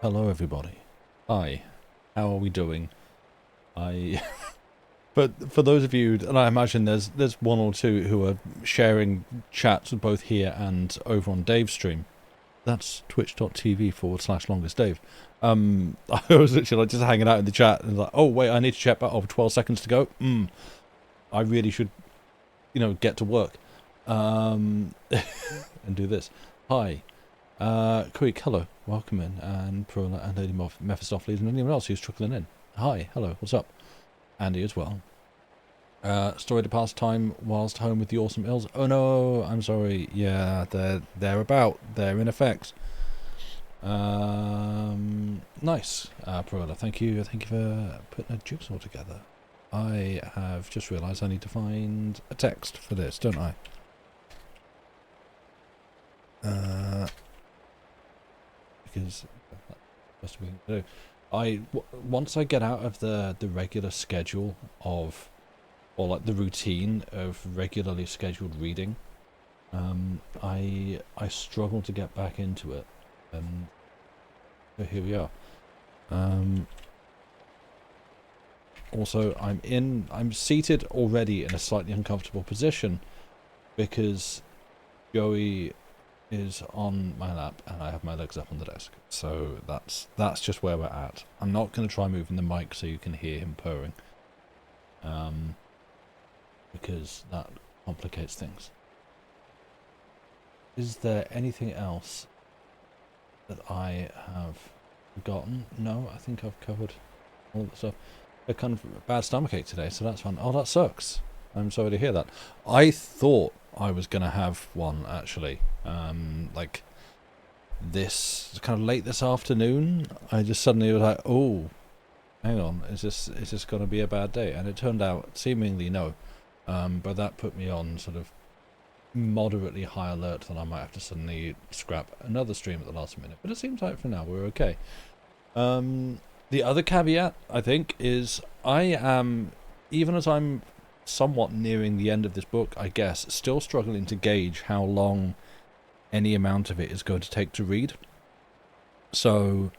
hello everybody. Hi, how are we doing? I, but for those of you, and I imagine there's one or two who are sharing chats both here and over on Dave's stream. That's twitch.tv/longestdave. I was literally like just hanging out in the chat and like, oh wait, I need to check back. Oh, 12 seconds to go. I really should, get to work, and do this. Hi. Quick, hello, welcome in, and Perla and Lady Mephistopheles and anyone else who's trickling in. Hi, hello, what's up? Andy as well. Story to pass time whilst home with the awesome ills. Oh no, I'm sorry. Yeah, they're about. They're in effect. Nice, Perla. Thank you for putting a jigsaw together. I have just realised I need to find a text for this, don't I? Because that's what we can do. Once I get out of the regular schedule of, or like the routine of regularly scheduled reading, I struggle to get back into it, and so here we are. Also, I'm seated already in a slightly uncomfortable position because Joey is on my lap and I have my legs up on the desk. So that's just where we're at. I'm not going to try moving the mic so you can hear him purring, because that complicates things. Is there anything else that I have forgotten? No, I think I've covered all the stuff. A kind of bad stomachache today, so that's fun. Oh, that sucks. I'm sorry to hear that. I thought I was going to have one, actually. Like, this, kind of late this afternoon, I just suddenly was like, oh, hang on, is this going to be a bad day? And it turned out, seemingly no. But that put me on sort of moderately high alert that I might have to suddenly scrap another stream at the last minute. But it seems like for now we're okay. The other caveat, I think, is I am, even as I'm somewhat nearing the end of this book, I guess, still struggling to gauge how long any amount of it is going to take to read. So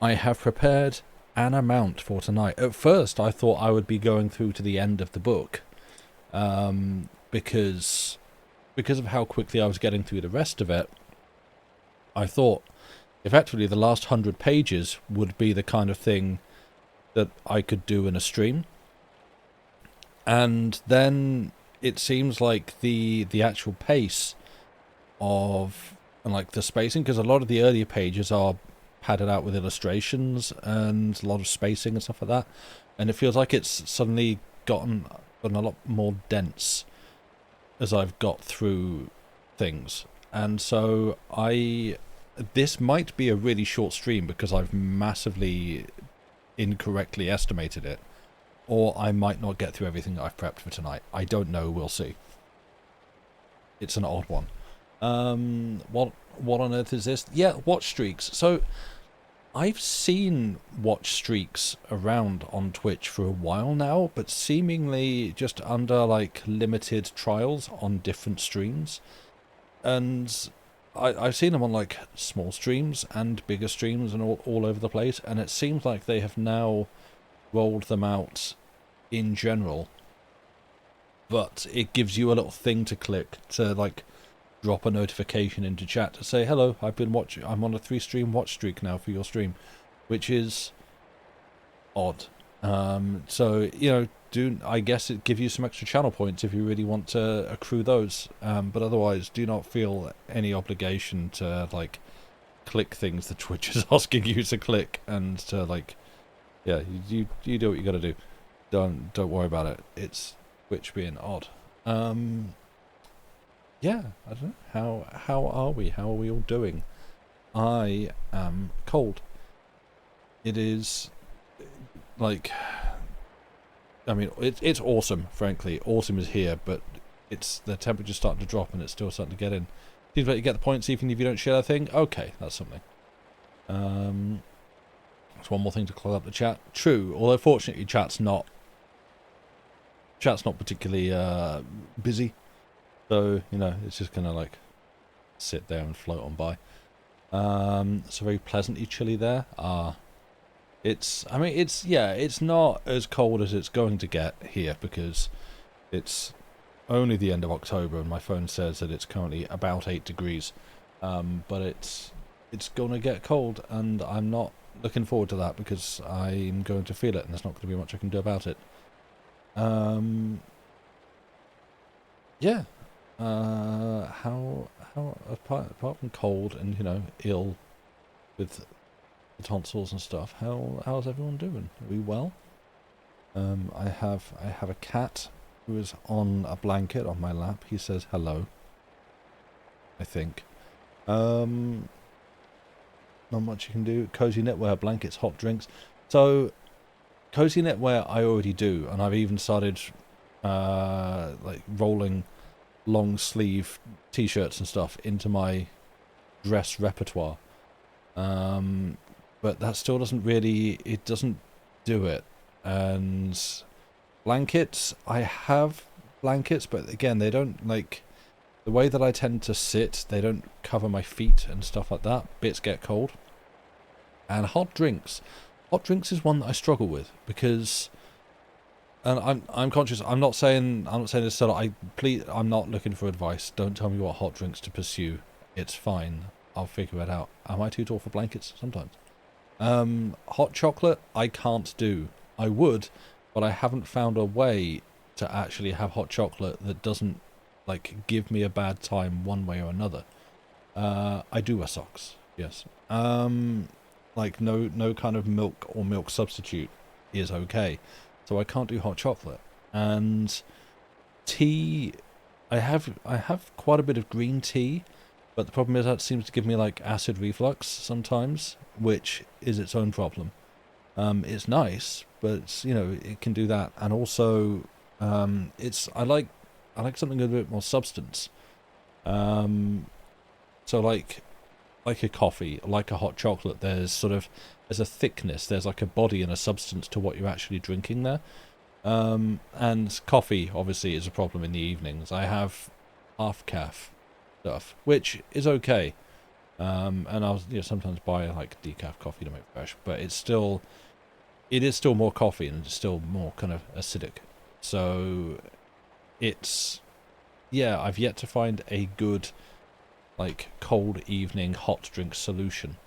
I have prepared an amount for tonight. At first I thought I would be going through to the end of the book, because of how quickly I was getting through the rest of it. I thought effectively the last 100 pages would be the kind of thing that I could do in a stream. And then it seems like the actual pace of, and like the spacing, because a lot of the earlier pages are padded out with illustrations and a lot of spacing and stuff like that, and it feels like it's suddenly gotten a lot more dense as I've got through things. And so this might be a really short stream because I've massively incorrectly estimated it, or I might not get through everything that I've prepped for tonight. I don't know, we'll see. It's an odd one. What on earth is this? Yeah, watch streaks. So I've seen watch streaks around on Twitch for a while now, but seemingly just under like limited trials on different streams. And I've seen them on like small streams and bigger streams and all over the place, and it seems like they have now rolled them out in general. But it gives you a little thing to click to like drop a notification into chat to say, hello, I'm on a 3-stream watch streak now for your stream, which is odd. So, I guess it gives you some extra channel points if you really want to accrue those. But otherwise, do not feel any obligation to, like, click things that Twitch is asking you to click, and to, like, yeah, you do what you gotta do. Don't worry about it. It's Twitch being odd. Yeah, I don't know. How are we? How are we all doing? I am cold. It is, like, I mean, it's autumn, frankly. Autumn is here, but the temperature's starting to drop and it's still starting to get in. Seems like you get the points even if you don't share a thing. Okay, that's something. That's one more thing to clog up the chat. True, although fortunately chat's not particularly busy. So, it's just gonna like sit there and float on by. So very pleasantly chilly there. I mean, it's not as cold as it's going to get here because it's only the end of October and my phone says that it's currently about 8 degrees. But it's gonna get cold and I'm not looking forward to that because I'm going to feel it and there's not going to be much I can do about it. Yeah. How apart from cold and ill with the tonsils and stuff, how's everyone doing? Are we well? I have a cat who is on a blanket on my lap. He says hello, I think. Not much you can do. Cozy knitwear, blankets, hot drinks. So cozy knitwear I already do, and I've even started like rolling long sleeve t-shirts and stuff into my dress repertoire. But that still doesn't really, it doesn't do it. And blankets, I have blankets, but again, they don't, like, the way that I tend to sit, they don't cover my feet and stuff like that. Bits get cold. And hot drinks. Hot drinks is one that I struggle with because, and I'm conscious. I'm not saying this so that I'm not looking for advice. Don't tell me what hot drinks to pursue. It's fine. I'll figure it out. Am I too tall for blankets? Sometimes. Hot chocolate, I can't do. I would, but I haven't found a way to actually have hot chocolate that doesn't, like, give me a bad time one way or another. I do wear socks, yes. Like, no kind of milk or milk substitute is okay. So I can't do hot chocolate. And tea, I have quite a bit of green tea, but the problem is that seems to give me, like, acid reflux sometimes, which is its own problem. It's nice, but it can do that. And also, I like something with a bit more substance. So like a coffee, like a hot chocolate, there's a thickness, there's like a body and a substance to what you're actually drinking there. And coffee obviously is a problem in the evenings. I have half calf stuff, which is okay. And I'll sometimes buy like decaf coffee to make fresh, but it is still more coffee and it's still more kind of acidic. So I've yet to find a good, like, cold evening hot drink solution.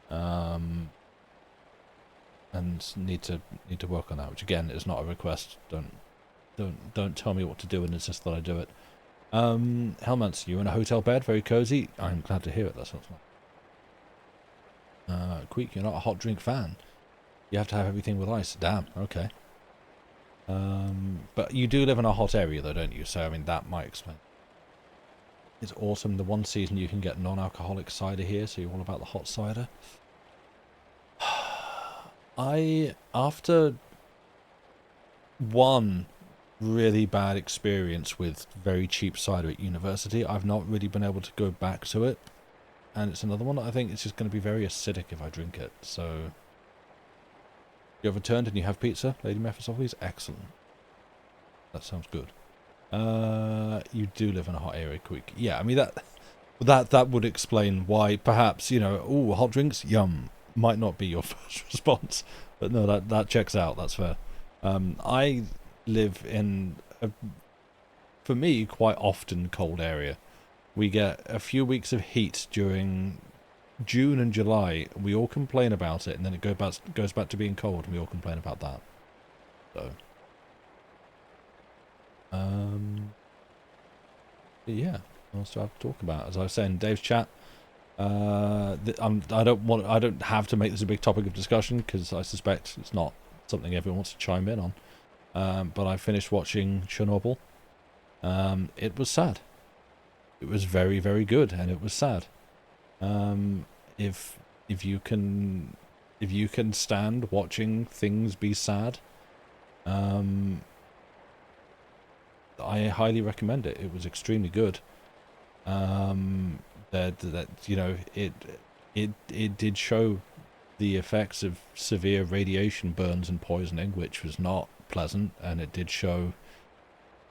And need to work on that, which again is not a request. Don't tell me what to do and insist that I do it. Helmans, you're in a hotel bed, very cozy. I'm glad to hear it. That sounds nice. Queek, you're not a hot drink fan. You have to have everything with ice. Damn. Okay. But you do live in a hot area, though, don't you? So I mean, that might explain. It's autumn. The one season you can get non-alcoholic cider here, so you're all about the hot cider. After one really bad experience with very cheap cider at university, I've not really been able to go back to it. And it's another one that I think it's just going to be very acidic if I drink it. So, you have returned and you have pizza, Lady Mephistopheles? Excellent. That sounds good. You do live in a hot area, quick. Yeah, I mean, that would explain why perhaps, ooh, hot drinks, yum, might not be your first response. But no, that checks out, that's fair. I live in for me, quite often cold area. We get a few weeks of heat during June and July. We all complain about it, and then it goes back to being cold, and we all complain about that. So, yeah, what else do I have to talk about? As I was saying in Dave's chat, I don't have to make this a big topic of discussion because I suspect it's not something everyone wants to chime in on. But I finished watching Chernobyl. It was sad. It was very, very good, and it was sad. If you can stand watching things be sad, I highly recommend it. It was extremely good. It did show the effects of severe radiation burns and poisoning, which was not pleasant, and it did show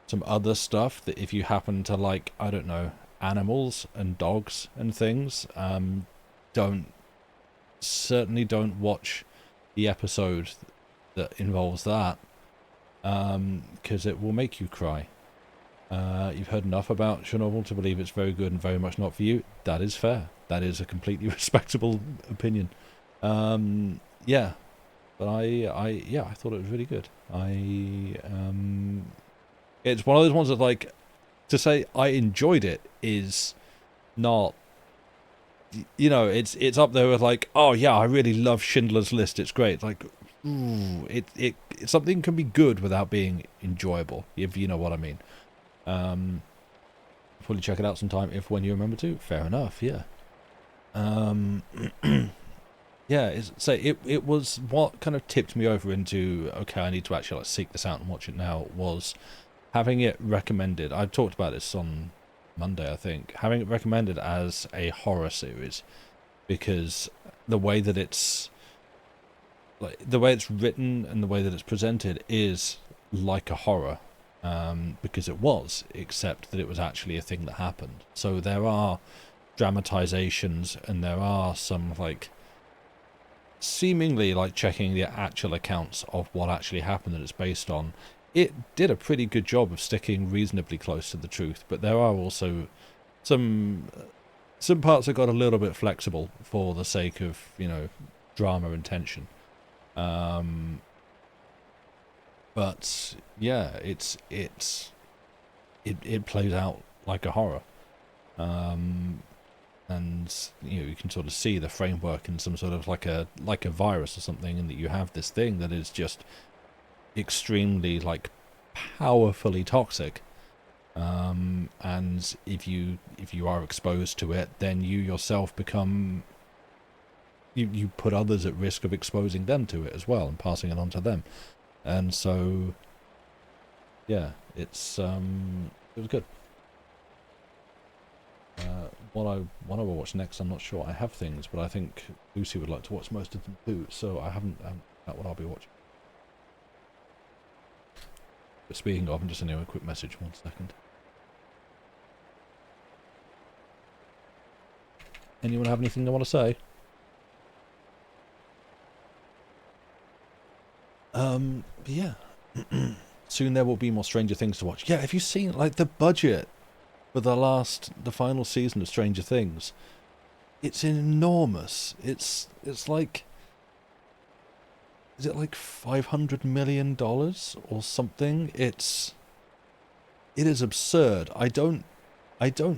some other stuff that if you happen to like, I don't know, animals and dogs and things, certainly don't watch the episode that involves that, because it will make you cry. You've heard enough about Chernobyl to believe it's very good and very much not for you. That is fair. That is a completely respectable opinion. Yeah, but I thought it was really good. It's one of those ones that, like, to say I enjoyed it is not, you know, it's up there with, like, oh yeah, I really love Schindler's List, it's great. Like, ooh, something can be good without being enjoyable, if you know what I mean. Probably check it out sometime if when you remember to. Fair enough, yeah. Yeah, it was what kind of tipped me over into, okay, I need to actually, like, seek this out and watch it now, was having it recommended. I talked about this on Monday, I think. Having it recommended as a horror series, because the way that it's, like, the way it's written and the way that it's presented is like a horror, because it was, except that it was actually a thing that happened. So there are dramatizations and there are some, like, seemingly, like, checking the actual accounts of what actually happened that it's based on. It did a pretty good job of sticking reasonably close to the truth, but there are also some parts that got a little bit flexible for the sake of, you know, drama and tension. But yeah, it plays out like a horror. And you can sort of see the framework in some sort of like a virus or something, and that you have this thing that is just extremely, like, powerfully toxic, and if you are exposed to it, then you yourself become, you put others at risk of exposing them to it as well and passing it on to them. And so yeah, it was good. What I will watch next, I'm not sure. I have things, but I think Lucy would like to watch most of them too, so I haven't out what I'll be watching. But speaking of, I'm just sending a quick message, 1 second. Anyone have anything they want to say? Yeah. Soon there will be more Stranger Things to watch. Yeah, have you seen, like, the budget for the final season of Stranger Things? It's enormous. It's like, is it like $500 million or something? It is absurd. I don't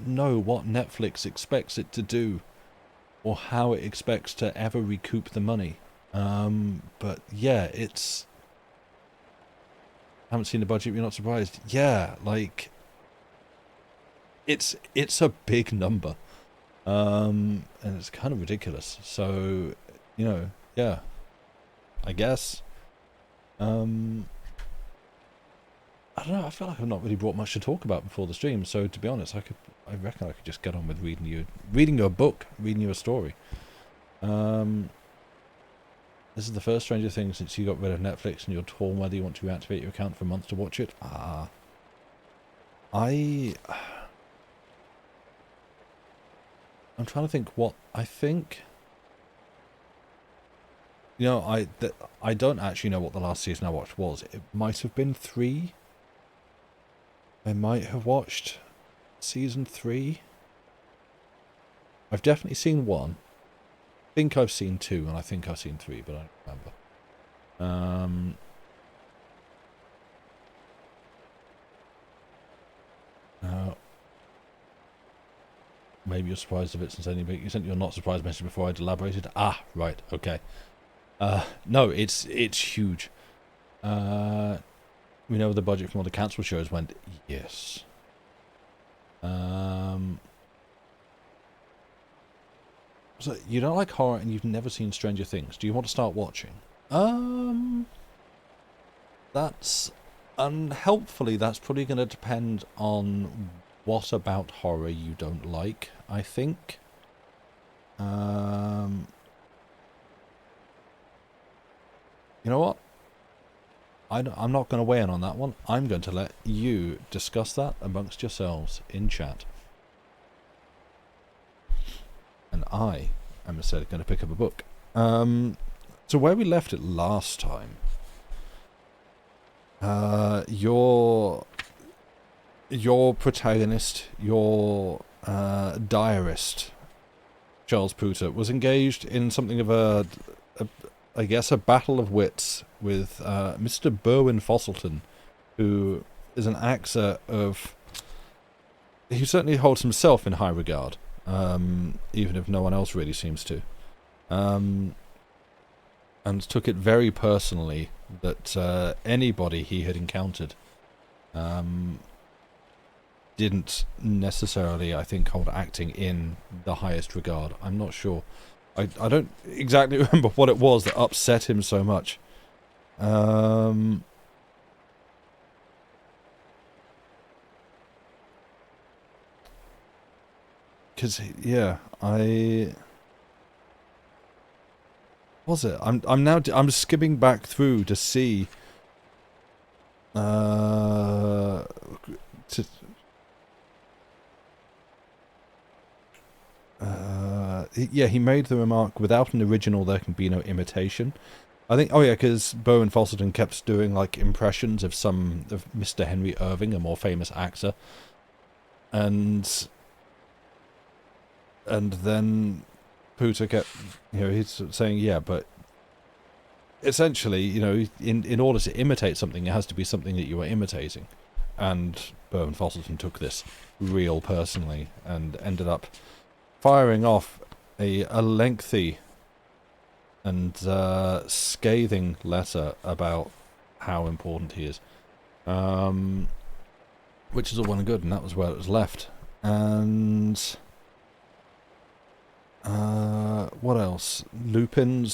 know what Netflix expects it to do, or how it expects to ever recoup the money. But yeah, haven't seen the budget, you're not surprised. Yeah, like, it's a big number. And it's kind of ridiculous. So, you know, yeah, I guess. I don't know, I feel like I've not really brought much to talk about before the stream, so to be honest, I reckon I could just get on with reading you a book, reading you a story. This is the first Stranger Things since you got rid of Netflix and you're torn whether you want to reactivate your account for a month to watch it. I'm trying to think what I think. You know, I don't actually know what the last season I watched was. It might have been 3. I might have watched season 3. I've definitely seen 1. I think I've seen 2, and I think I've seen 3, but I don't remember. Maybe you're surprised of it since you sent your not surprised message before I'd elaborated. Ah, right, okay. No, it's huge. We know the budget from all the cancelled shows went. Yes. So you don't like horror and you've never seen Stranger Things. Do you want to start watching? That's unhelpfully. That's probably going to depend on what about horror you don't like, I think. You know what? I'm not going to weigh in on that one. I'm going to let you discuss that amongst yourselves in chat. And I I'm instead going to pick up a book. So where we left it last time, your protagonist, your diarist, Charles Pooter, was engaged in something of I guess a battle of wits with Mr. Berwin Fosselton, who is an actor of... He certainly holds himself in high regard, even if no one else really seems to. And took it very personally that anybody he had encountered didn't necessarily, I think, hold acting in the highest regard. I'm not sure. I don't exactly remember what it was that upset him so much. Because, yeah, was it? I'm skimming back through to see yeah, he made the remark, without an original there can be no imitation. I think, oh yeah, because Bowen Fosselton kept doing like impressions of Mr. Henry Irving, a more famous actor, and then Pooter kept, he's saying, yeah, but essentially, in order to imitate something, it has to be something that you are imitating. And Bowen Fosselton took this real personally and ended up firing off a lengthy and scathing letter about how important he is. Which is all well and good, and that was where it was left. And what else? Lupin,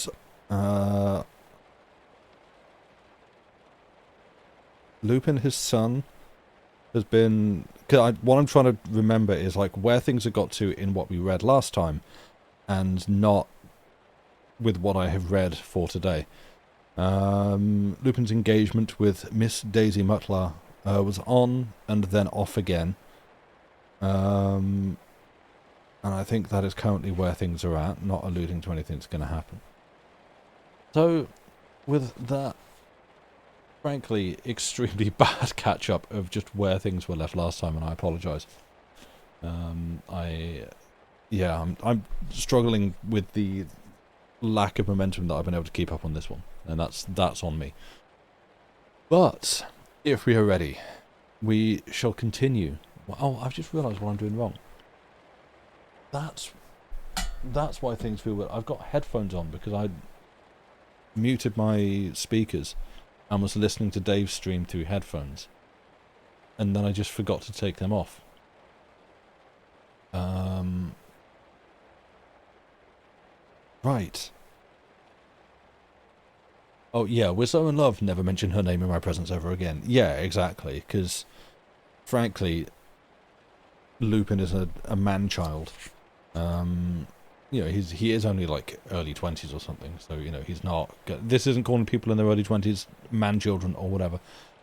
his son, has been... what I'm trying to remember is like where things have got to in what we read last time, and not with what I have read for today. Lupin's engagement with Miss Daisy Mutlar was on and then off again. And I think that is currently where things are at, not alluding to anything that's going to happen. So, with that, frankly, extremely bad catch-up of just where things were left last time, and I apologise. I'm struggling with the lack of momentum that I've been able to keep up on this one, and that's on me. But, if we are ready, we shall continue. Oh, I've just realised what I'm doing wrong. That's why things feel weird. I've got headphones on because I muted my speakers and was listening to Dave's stream through headphones, and then I just forgot to take them off. Right. Oh yeah, we're so in love, never mention her name in my presence ever again. Yeah, exactly, because frankly, Lupin is a man-child. He is only like early 20s or something, so he's not... This isn't calling people in their early 20s man-children or whatever,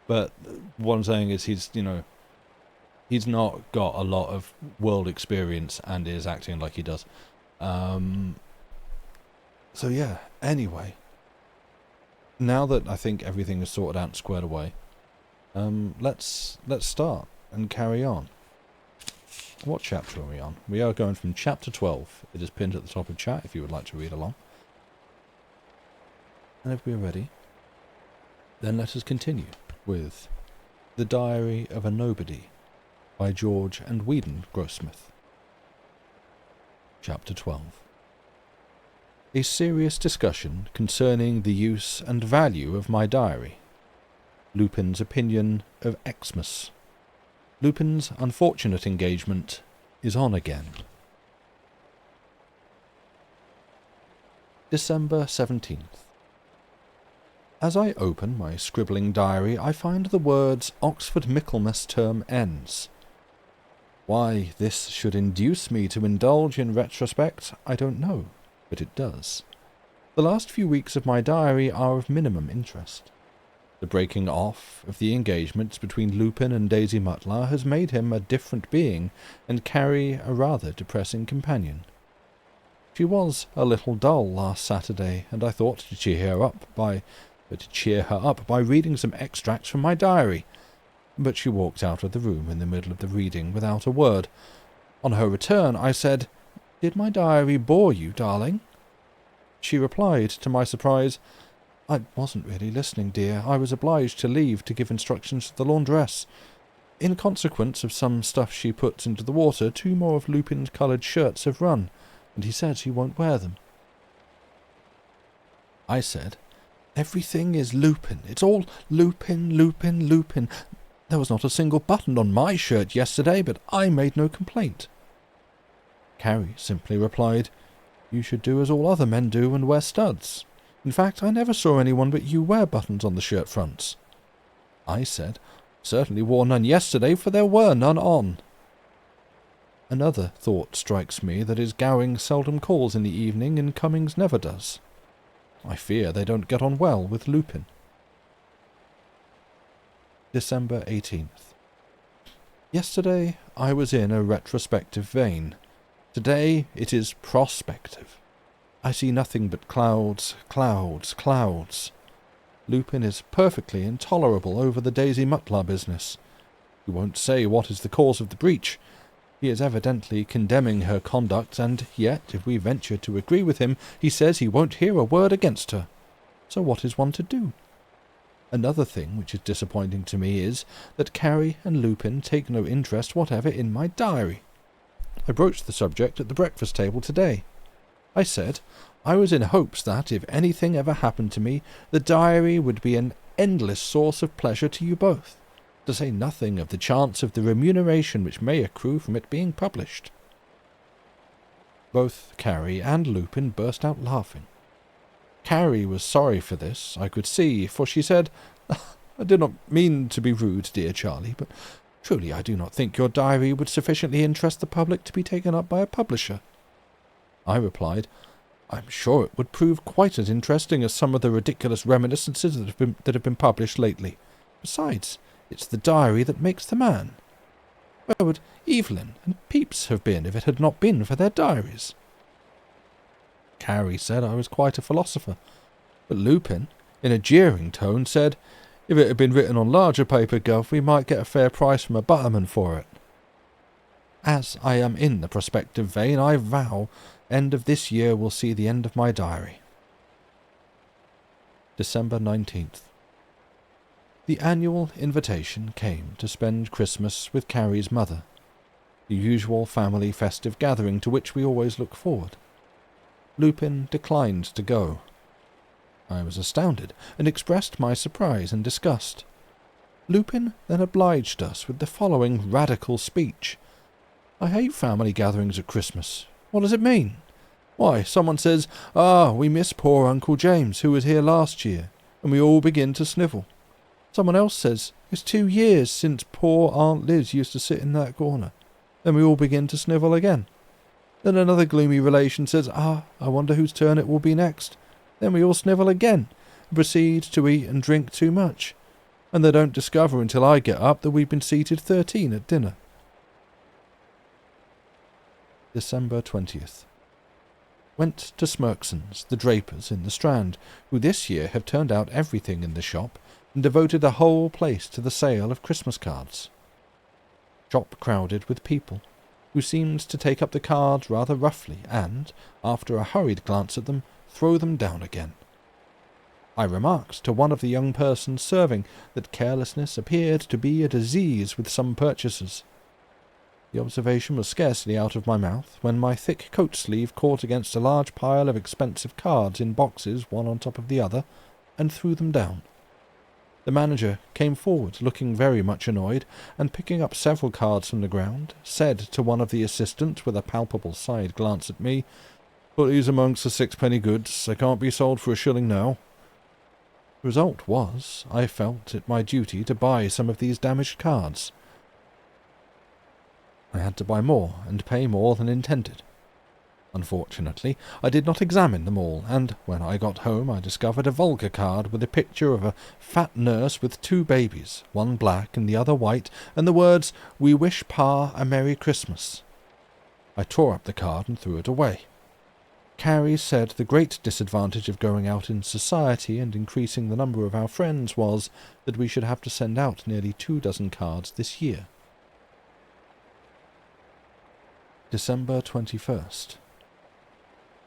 but what I'm saying is he's not got a lot of world experience and is acting like he does. So yeah, anyway, now that I think everything is sorted out and squared away, let's start and carry on. What chapter are we on? We are going from chapter 12. It is pinned at the top of chat if you would like to read along. And if we are ready, then let us continue with The Diary of a Nobody by George and Weedon Grossmith. Chapter 12. A serious discussion concerning the use and value of my diary. Lupin's opinion of Xmas. Lupin's unfortunate engagement is on again. December 17th. As I open my scribbling diary, I find the words Oxford Michaelmas term ends. Why this should induce me to indulge in retrospect, I don't know, but it does. The last few weeks of my diary are of minimum interest. The breaking off of the engagement between Lupin and Daisy Mutlar has made him a different being and Carrie a rather depressing companion. She was a little dull last Saturday, and I thought to cheer her up by reading some extracts from my diary. But she walked out of the room in the middle of the reading without a word. On her return, I said, "Did my diary bore you, darling?" She replied, to my surprise, "I wasn't really listening, dear. I was obliged to leave to give instructions to the laundress. In consequence of some stuff she puts into the water, 2 more of Lupin's coloured shirts have run, and he says he won't wear them." I said, "Everything is Lupin. It's all Lupin, Lupin, Lupin. There was not a single button on my shirt yesterday, but I made no complaint." Carrie simply replied, "You should do as all other men do and wear studs. In fact, I never saw anyone but you wear buttons on the shirt fronts." I said, "Certainly wore none yesterday, for there were none on." Another thought strikes me, that is, Gowing seldom calls in the evening, and Cummings never does. I fear they don't get on well with Lupin. December 18th. Yesterday I was in a retrospective vein. Today it is prospective. I see nothing but clouds, clouds, clouds. Lupin is perfectly intolerable over the Daisy Mutlar business. He won't say what is the cause of the breach. He is evidently condemning her conduct, and yet, if we venture to agree with him, he says he won't hear a word against her. So what is one to do? Another thing which is disappointing to me is that Carrie and Lupin take no interest whatever in my diary. I broached the subject at the breakfast table today. I said I was in hopes that, if anything ever happened to me, the diary would be an endless source of pleasure to you both, to say nothing of the chance of the remuneration which may accrue from it being published. Both Carrie and Lupin burst out laughing. Carrie was sorry for this, I could see, for she said, "I did not mean to be rude, dear Charlie, but truly I do not think your diary would sufficiently interest the public to be taken up by a publisher." I replied, "I'm sure it would prove quite as interesting as some of the ridiculous reminiscences that have been published lately. Besides, it's the diary that makes the man. Where would Evelyn and Pepys have been if it had not been for their diaries?" Carrie said I was quite a philosopher, but Lupin, in a jeering tone, said, "If it had been written on larger paper, Gov, we might get a fair price from a butterman for it." As I am in the prospective vein, I vow end of this year will see the end of my diary. December 19th. The annual invitation came to spend Christmas with Carrie's mother, the usual family festive gathering to which we always look forward. Lupin declined to go. I was astounded, and expressed my surprise and disgust. Lupin then obliged us with the following radical speech. "I hate family gatherings at Christmas. What does it mean? Why, someone says, 'We miss poor Uncle James, who was here last year,' and we all begin to snivel. Someone else says, 'It's 2 years since poor Aunt Liz used to sit in that corner.' Then we all begin to snivel again. Then another gloomy relation says, 'I wonder whose turn it will be next.' Then we all snivel again, and proceed to eat and drink too much. And they don't discover until I get up that we've been seated 13 at dinner." December 20th. Went to Smirkson's, the drapers in the Strand, who this year have turned out everything in the shop, and devoted the whole place to the sale of Christmas cards. Shop crowded with people, who seemed to take up the cards rather roughly, and, after a hurried glance at them, throw them down again. I remarked to one of the young persons serving that carelessness appeared to be a disease with some purchasers. The observation was scarcely out of my mouth when my thick coat sleeve caught against a large pile of expensive cards in boxes, one on top of the other, and threw them down. The manager came forward, looking very much annoyed, and picking up several cards from the ground, said to one of the assistants with a palpable side glance at me, "Put these amongst the 6-penny goods. They can't be sold for a shilling now." The result was, I felt it my duty to buy some of these damaged cards. I had to buy more and pay more than intended. Unfortunately, I did not examine them all, and when I got home I discovered a vulgar card with a picture of a fat nurse with 2 babies, one black and the other white, and the words, "We wish Pa a Merry Christmas." I tore up the card and threw it away. Carrie said the great disadvantage of going out in society and increasing the number of our friends was that we should have to send out nearly 24 cards this year. December 21st.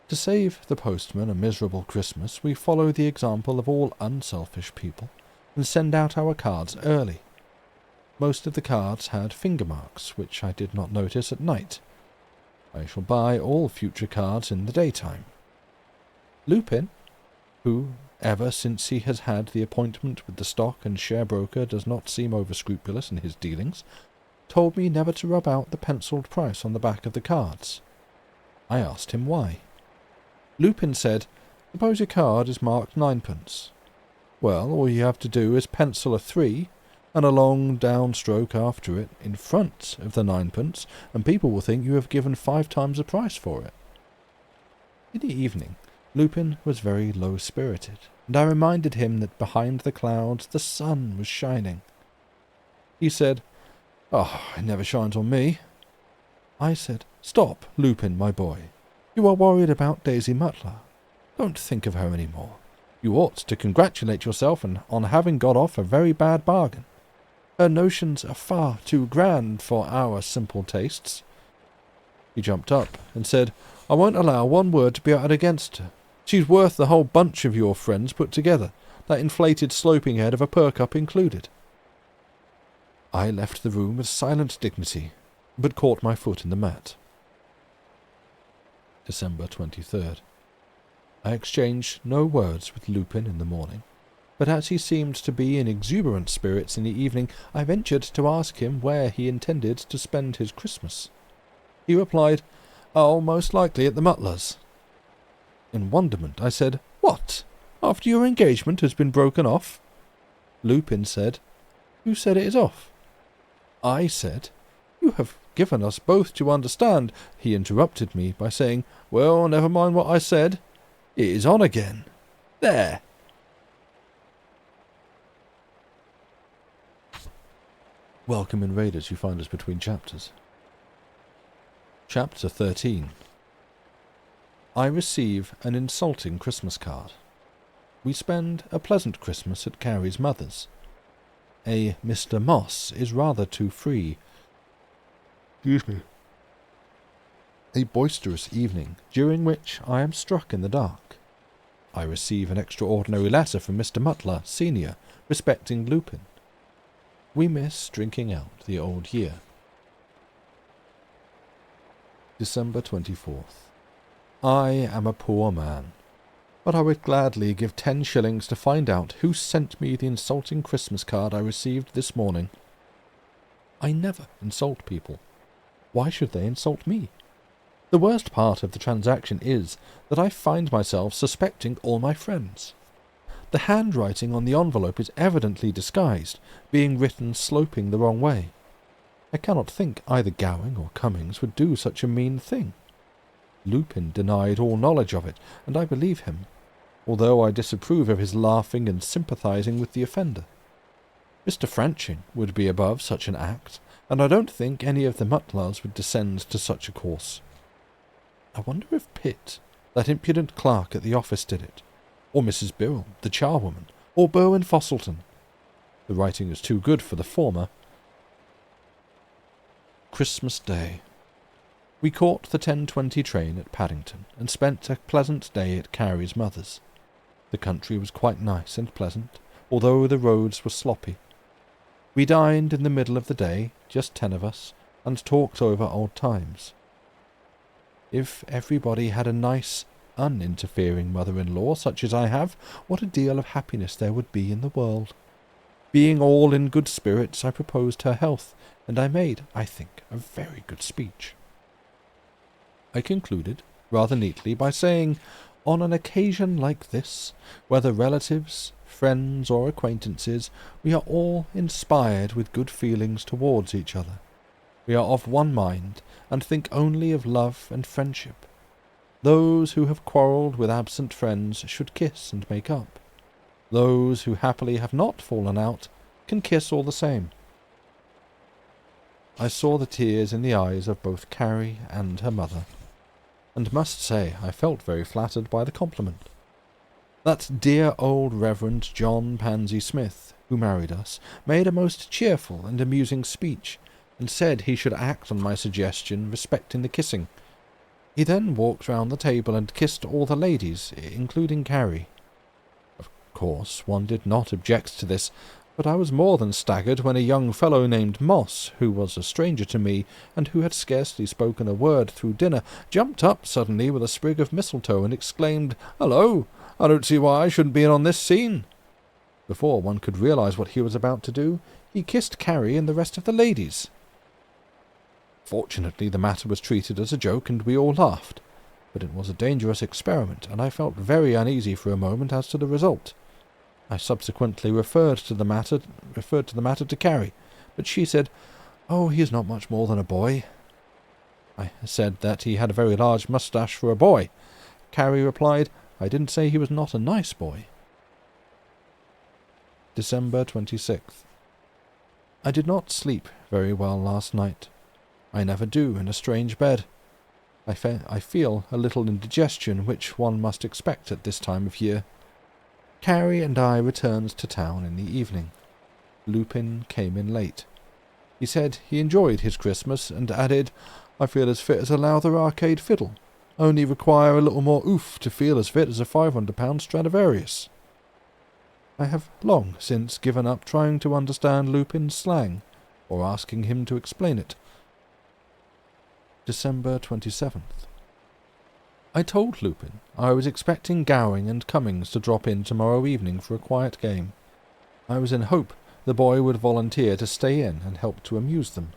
To save the postman a miserable Christmas, we follow the example of all unselfish people and send out our cards early. Most of the cards had finger marks, which I did not notice at night. I shall buy all future cards in the daytime. Lupin, who, ever since he has had the appointment with the stock and share broker, does not seem over-scrupulous in his dealings, told me never to rub out the penciled price on the back of the cards. I asked him why. Lupin said, "Suppose your card is marked 9p. Well, all you have to do is pencil a 3 and a long downstroke after it in front of the 9p, and people will think you have given 5 times the price for it." In the evening, Lupin was very low-spirited, and I reminded him that behind the clouds the sun was shining. He said, "Oh, it never shines on me." I said, "Stop, Lupin, my boy. You are worried about Daisy Mutler. Don't think of her any more. You ought to congratulate yourself on having got off a very bad bargain. Her notions are far too grand for our simple tastes." He jumped up and said, "I won't allow one word to be uttered against her. She's worth the whole bunch of your friends put together, that inflated sloping head of a perk-up included." I left the room with silent dignity, but caught my foot in the mat. December 23rd. I exchanged no words with Lupin in the morning, but as he seemed to be in exuberant spirits in the evening, I ventured to ask him where he intended to spend his Christmas. He replied, "Oh, most likely at the Mutlers'." In wonderment, I said, "What? After your engagement has been broken off?" Lupin said, "Who said it is off?" I said, "You have given us both to understand." He interrupted me by saying, "Well, never mind what I said. It is on again. There." Welcome Invaders, you find us between chapters. Chapter 13. I receive an insulting Christmas card. We spend a pleasant Christmas at Carrie's mother's. A Mr. Moss is rather too free. Excuse me. A boisterous evening, during which I am struck in the dark. I receive an extraordinary letter from Mr. Mutler, Senior, respecting Lupin. We miss drinking out the old year. December 24th. I am a poor man, but I would gladly give 10 shillings to find out who sent me the insulting Christmas card I received this morning. I never insult people. Why should they insult me? The worst part of the transaction is that I find myself suspecting all my friends. The handwriting on the envelope is evidently disguised, being written sloping the wrong way. I cannot think either Gowing or Cummings would do such a mean thing. Lupin denied all knowledge of it, and I believe him, although I disapprove of his laughing and sympathizing with the offender. Mr. Franching would be above such an act, and I don't think any of the Mutlars would descend to such a course. I wonder if Pitt, that impudent clerk at the office, did it, or Mrs. Birrell, the charwoman, or Berwin Fosselton. The writing is too good for the former. Christmas Day. We caught the 10:20 train at Paddington, and spent a pleasant day at Carrie's mother's. The country was quite nice and pleasant, although the roads were sloppy. We dined in the middle of the day, just 10 of us, and talked over old times. If everybody had a nice, uninterfering mother-in-law such as I have, what a deal of happiness there would be in the world. Being all in good spirits, I proposed her health, and I made, I think, a very good speech. I concluded, rather neatly, by saying, on an occasion like this, whether relatives, friends, or acquaintances, we are all inspired with good feelings towards each other. We are of one mind, and think only of love and friendship. Those who have quarrelled with absent friends should kiss and make up. Those who happily have not fallen out can kiss all the same. I saw the tears in the eyes of both Carrie and her mother. and must say I felt very flattered by the compliment. That dear old Reverend John Pansy Smith, who married us, made a most cheerful and amusing speech, and said he should act on my suggestion respecting the kissing. He then walked round the table and kissed all the ladies, including Carrie. Of course, one did not object to this, but I was more than staggered when a young fellow named Moss, who was a stranger to me, and who had scarcely spoken a word through dinner, jumped up suddenly with a sprig of mistletoe and exclaimed, "Hullo! I don't see why I shouldn't be in on this scene." Before one could realize what he was about to do, he kissed Carrie and the rest of the ladies. Fortunately, the matter was treated as a joke, and we all laughed, but it was a dangerous experiment, and I felt very uneasy for a moment as to the result. I subsequently referred the matter to Carrie, but she said, "Oh, he is not much more than a boy." I said that he had a very large moustache for a boy. Carrie replied, "I didn't say he was not a nice boy." December 26th. I did not sleep very well last night. I never do in a strange bed. I feel a little indigestion, which one must expect at this time of year. Carrie and I returned to town in the evening. Lupin came in late. He said he enjoyed his Christmas, and added, "I feel as fit as a Lowther arcade fiddle. Only require a little more oof to feel as fit as a £500 Stradivarius." I have long since given up trying to understand Lupin's slang, or asking him to explain it. December 27th. I told Lupin I was expecting Gowing and Cummings to drop in tomorrow evening for a quiet game. I was in hope the boy would volunteer to stay in and help to amuse them.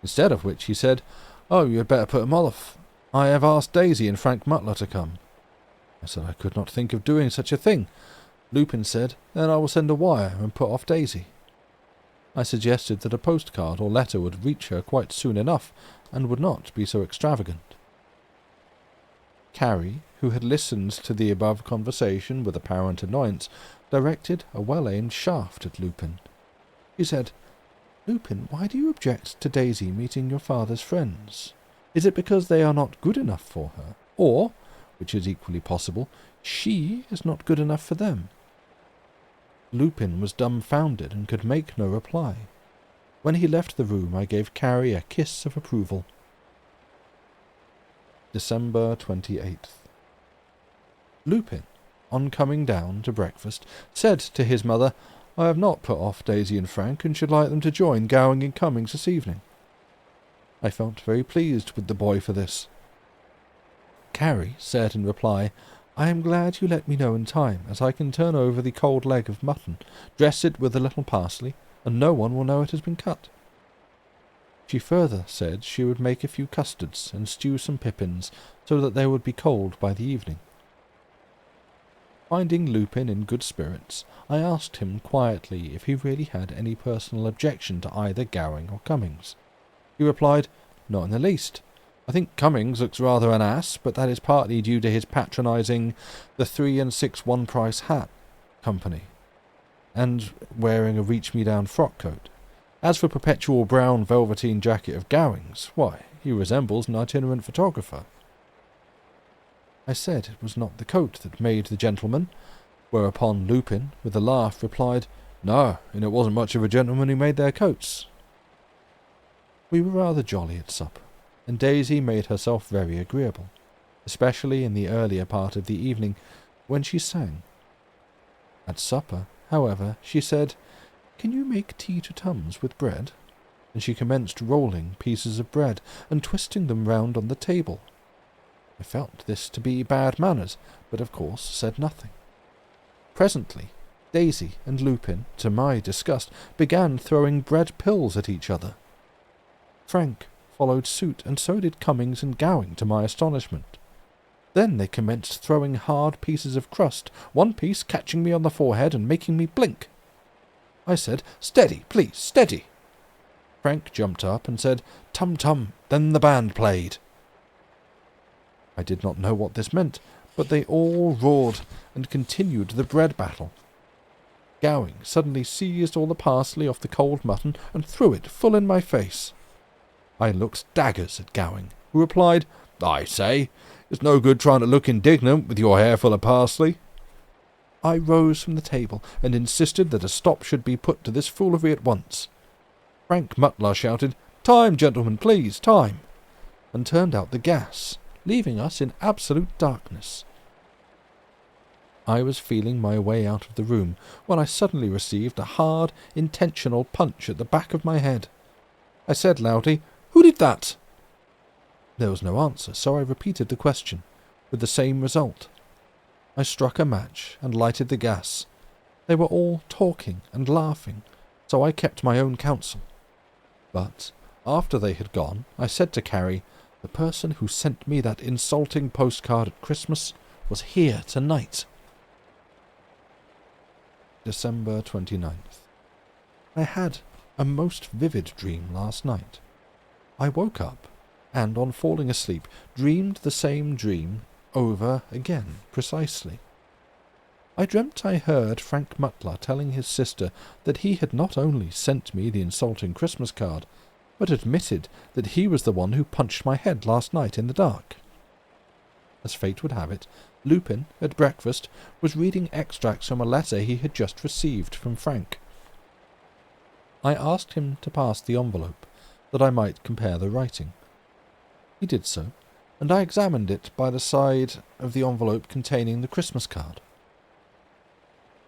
Instead of which he said, "Oh, you had better put 'em off. I have asked Daisy and Frank Mutler to come." I said I could not think of doing such a thing. Lupin said, "Then I will send a wire and put off Daisy." I suggested that a postcard or letter would reach her quite soon enough, and would not be so extravagant. Carrie, who had listened to the above conversation with apparent annoyance, directed a well-aimed shaft at Lupin. She said, "Lupin, why do you object to Daisy meeting your father's friends? Is it because they are not good enough for her? Or, which is equally possible, she is not good enough for them?" Lupin was dumbfounded and could make no reply. When he left the room, I gave Carrie a kiss of approval. December 28th. Lupin, on coming down to breakfast, said to his mother, "I have not put off Daisy and Frank, and should like them to join Gowing and Cummings this evening." I felt very pleased with the boy for this. Carrie said in reply, "I am glad you let me know in time, as I can turn over the cold leg of mutton, dress it with a little parsley, and no one will know it has been cut." She further said she would make a few custards and stew some pippins, so that they would be cold by the evening. Finding Lupin in good spirits, I asked him quietly if he really had any personal objection to either Gowing or Cummings. He replied, "Not in the least. I think Cummings looks rather an ass, but that is partly due to his patronising the 3 and 6 one-price hat company, and wearing a reach-me-down frock-coat. As for perpetual brown velveteen jacket of Gowing's, why, he resembles an itinerant photographer." I said it was not the coat that made the gentleman, whereupon Lupin, with a laugh, replied, "No, and it wasn't much of a gentleman who made their coats." We were rather jolly at supper, and Daisy made herself very agreeable, especially in the earlier part of the evening, when she sang. At supper, however, she said, "Can you make tea to Tums with bread?" And she commenced rolling pieces of bread and twisting them round on the table. I felt this to be bad manners, but of course said nothing. Presently, Daisy and Lupin, to my disgust, began throwing bread pills at each other. Frank followed suit, and so did Cummings and Gowing, to my astonishment. Then they commenced throwing hard pieces of crust, one piece catching me on the forehead and making me blink. I said, "Steady, please, steady." Frank jumped up and said, "Tum tum," then the band played. I did not know what this meant, but they all roared and continued the bread battle. Gowing suddenly seized all the parsley off the cold mutton and threw it full in my face. I looked daggers at Gowing, who replied, "I say, It's no good trying to look indignant with your hair full of parsley." I rose from the table and insisted that a stop should be put to this foolery at once. Frank Mutlar shouted, "Time, gentlemen, please, time!" and turned out the gas, leaving us in absolute darkness. I was feeling my way out of the room when I suddenly received a hard, intentional punch at the back of my head. I said loudly, "Who did that?" There was no answer, so I repeated the question, with the same result. I struck a match and lighted the gas. They were all talking and laughing, so I kept my own counsel. But after they had gone, I said to Carrie, "The person who sent me that insulting postcard at Christmas was here tonight." December 29th. I had a most vivid dream last night. I woke up, and on falling asleep, dreamed the same dream over again, precisely. I dreamt I heard Frank Mutlar telling his sister that he had not only sent me the insulting Christmas card, but admitted that he was the one who punched my head last night in the dark. As fate would have it, Lupin, at breakfast, was reading extracts from a letter he had just received from Frank. I asked him to pass the envelope, that I might compare the writing. He did so, and I examined it by the side of the envelope containing the Christmas card.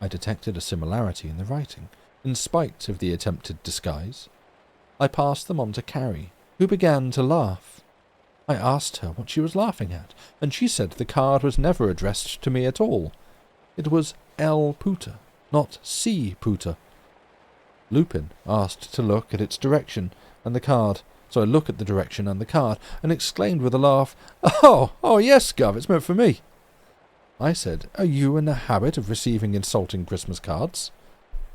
I detected a similarity in the writing, in spite of the attempted disguise. I passed them on to Carrie, who began to laugh. I asked her what she was laughing at, and she said the card was never addressed to me at all. It was L. Pooter, not C. Pooter. Lupin asked to look at its direction and the card, so I looked at the direction and the card, and exclaimed with a laugh, Oh, yes, Gov, it's meant for me." I said, "Are you in the habit of receiving insulting Christmas cards?"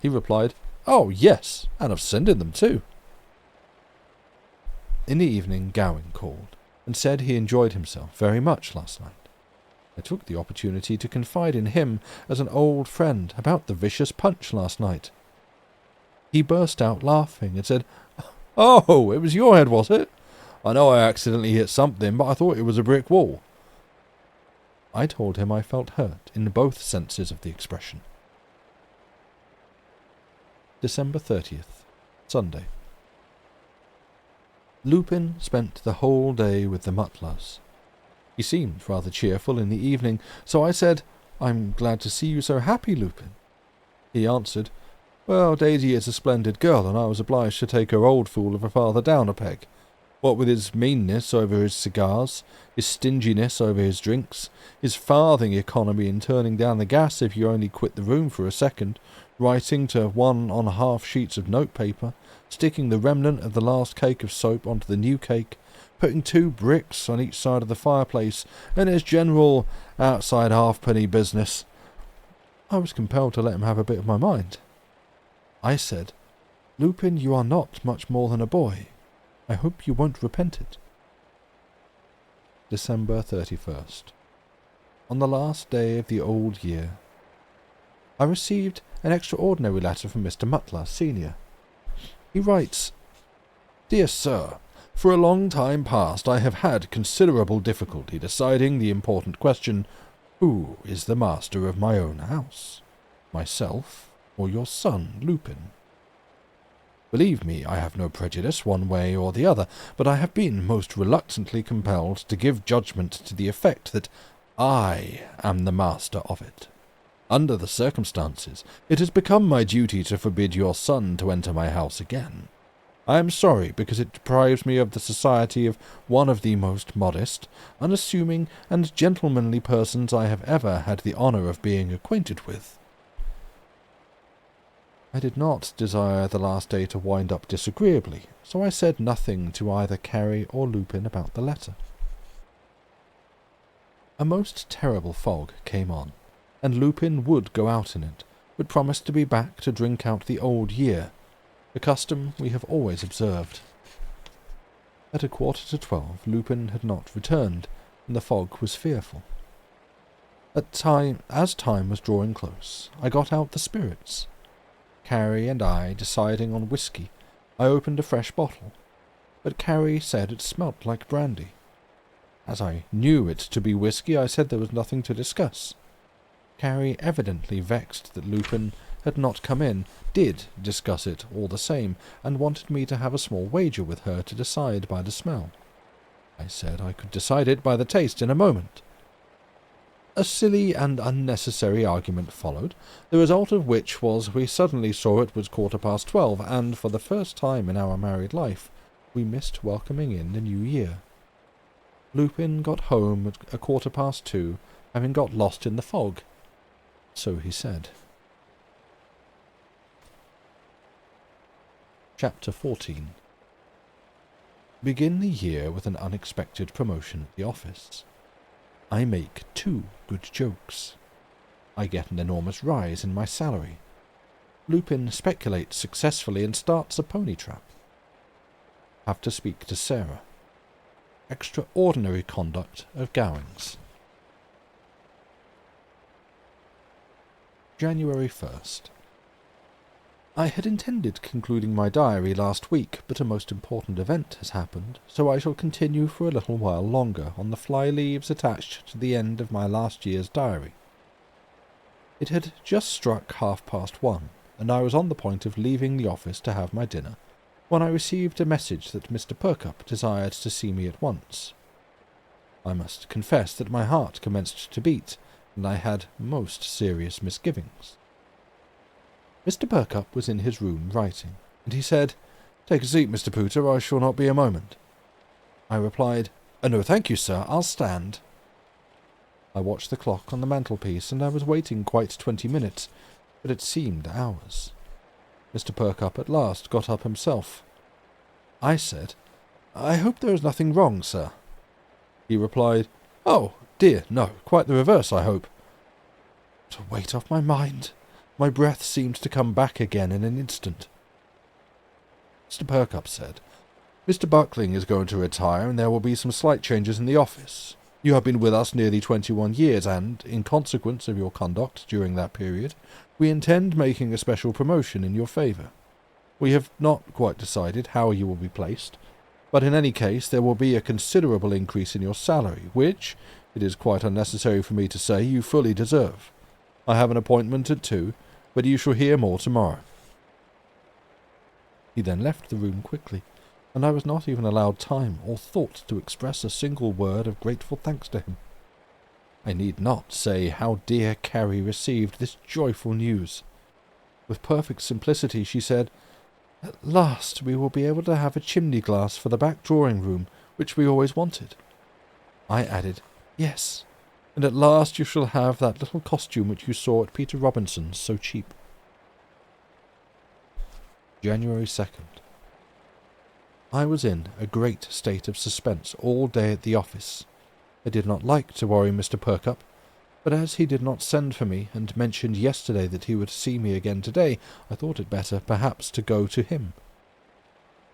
He replied, "Oh, yes, and of sending them too." In the evening, Gowing called, and said he enjoyed himself very much last night. I took the opportunity to confide in him as an old friend about the vicious punch last night. He burst out laughing and said, "Oh, it was your head, was it? I know I accidentally hit something, but I thought it was a brick wall." I told him I felt hurt in both senses of the expression. December 30th, Sunday. Lupin spent the whole day with the Mutlars. He seemed rather cheerful in the evening, so I said, "I'm glad to see you so happy, Lupin." He answered, "Well, Daisy is a splendid girl, and I was obliged to take her old fool of a father down a peg. What with his meanness over his cigars, his stinginess over his drinks, his farthing economy in turning down the gas if you only quit the room for a second, writing to 1½ sheets of notepaper, sticking the remnant of the last cake of soap onto the new cake, putting 2 bricks on each side of the fireplace, and his general outside halfpenny business. I was compelled to let him have a bit of my mind. I said, "Lupin, you are not much more than a boy. I hope you won't repent it." December 31st. On the last day of the old year, I received an extraordinary letter from Mr. Mutlar, Senior. He writes, "Dear Sir, for a long time past I have had considerable difficulty deciding the important question, who is the master of my own house, myself or your son, Lupin? Believe me, I have no prejudice one way or the other, but I have been most reluctantly compelled to give judgment to the effect that I am the master of it. Under the circumstances, it has become my duty to forbid your son to enter my house again. I am sorry, because it deprives me of the society of one of the most modest, unassuming, and gentlemanly persons I have ever had the honour of being acquainted with." I did not desire the last day to wind up disagreeably, so I said nothing to either Carrie or Lupin about the letter. A most terrible fog came on, and Lupin would go out in it, but promised to be back to drink out the old year, a custom we have always observed. At 11:45 Lupin had not returned, and the fog was fearful. As time was drawing close, I got out the spirits. Carrie and I deciding on whisky, I opened a fresh bottle, but Carrie said it smelt like brandy. As I knew it to be whiskey, I said there was nothing to discuss. Carrie, evidently vexed that Lupin had not come in, did discuss it all the same, and wanted me to have a small wager with her to decide by the smell. I said I could decide it by the taste in a moment. A silly and unnecessary argument followed, the result of which was we suddenly saw it was 12:15, and for the first time in our married life, we missed welcoming in the new year. Lupin got home at 2:15, having got lost in the fog. So he said. Chapter 14. Begin the year with an unexpected promotion at the office. I make 2 good jokes. I get an enormous rise in my salary. Lupin speculates successfully and starts a pony trap. Have to speak to Sarah. Extraordinary conduct of Gowings. January 1st. I had intended concluding my diary last week, but a most important event has happened, so I shall continue for a little while longer on the fly leaves attached to the end of my last year's diary. It had just struck 1:30, and I was on the point of leaving the office to have my dinner, when I received a message that Mr. Perkupp desired to see me at once. I must confess that my heart commenced to beat, and I had most serious misgivings. Mr. Perkupp was in his room writing, and he said, "Take a seat, Mr. Pooter, I shall not be a moment." I replied, "No, thank you, sir, I'll stand." I watched the clock on the mantelpiece, and I was waiting quite 20 minutes, but it seemed hours. Mr. Perkupp at last got up himself. I said, "I hope there is nothing wrong, sir." He replied, "Oh, dear, no, quite the reverse, I hope." What a weight off my mind! My breath seemed to come back again in an instant. Mr. Perkupp said, "Mr. Buckling is going to retire, and there will be some slight changes in the office. You have been with us nearly 21 years, and, in consequence of your conduct during that period, we intend making a special promotion in your favour. We have not quite decided how you will be placed, but in any case there will be a considerable increase in your salary, which, it is quite unnecessary for me to say, you fully deserve. I have an appointment at 2, but you shall hear more tomorrow." He then left the room quickly, and I was not even allowed time or thought to express a single word of grateful thanks to him. I need not say how dear Carrie received this joyful news. With perfect simplicity she said, "At last we will be able to have a chimney-glass for the back drawing-room, which we always wanted." I added, "Yes, and at last you shall have that little costume which you saw at Peter Robinson's so cheap." January 2nd. I was in a great state of suspense all day at the office. I did not like to worry Mr. Perkupp, but as he did not send for me and mentioned yesterday that he would see me again today, I thought it better perhaps to go to him.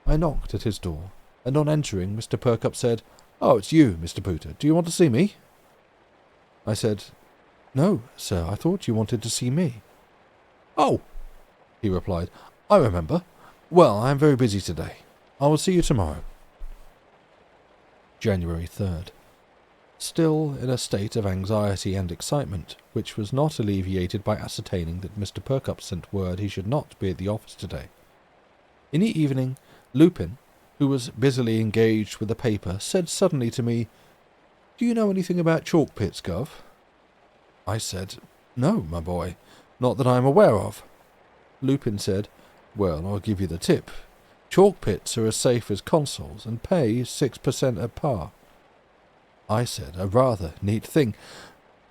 I knocked at his door, and on entering Mr. Perkupp said, "Oh, it's you, Mr. Pooter. Do you want to see me?" I said, "No, sir, I thought you wanted to see me." "Oh," he replied, "I remember. Well, I am very busy today. I will see you tomorrow." January 3rd. Still in a state of anxiety and excitement, which was not alleviated by ascertaining that Mr. Perkupp sent word he should not be at the office today. In the evening, Lupin, who was busily engaged with the paper, said suddenly to me, "Do you know anything about chalk pits, Gov?" I said, "No, my boy, not that I am aware of." Lupin said, "Well, I'll give you the tip. Chalk pits are as safe as consols, and pay 6% at par." I said, "A rather neat thing.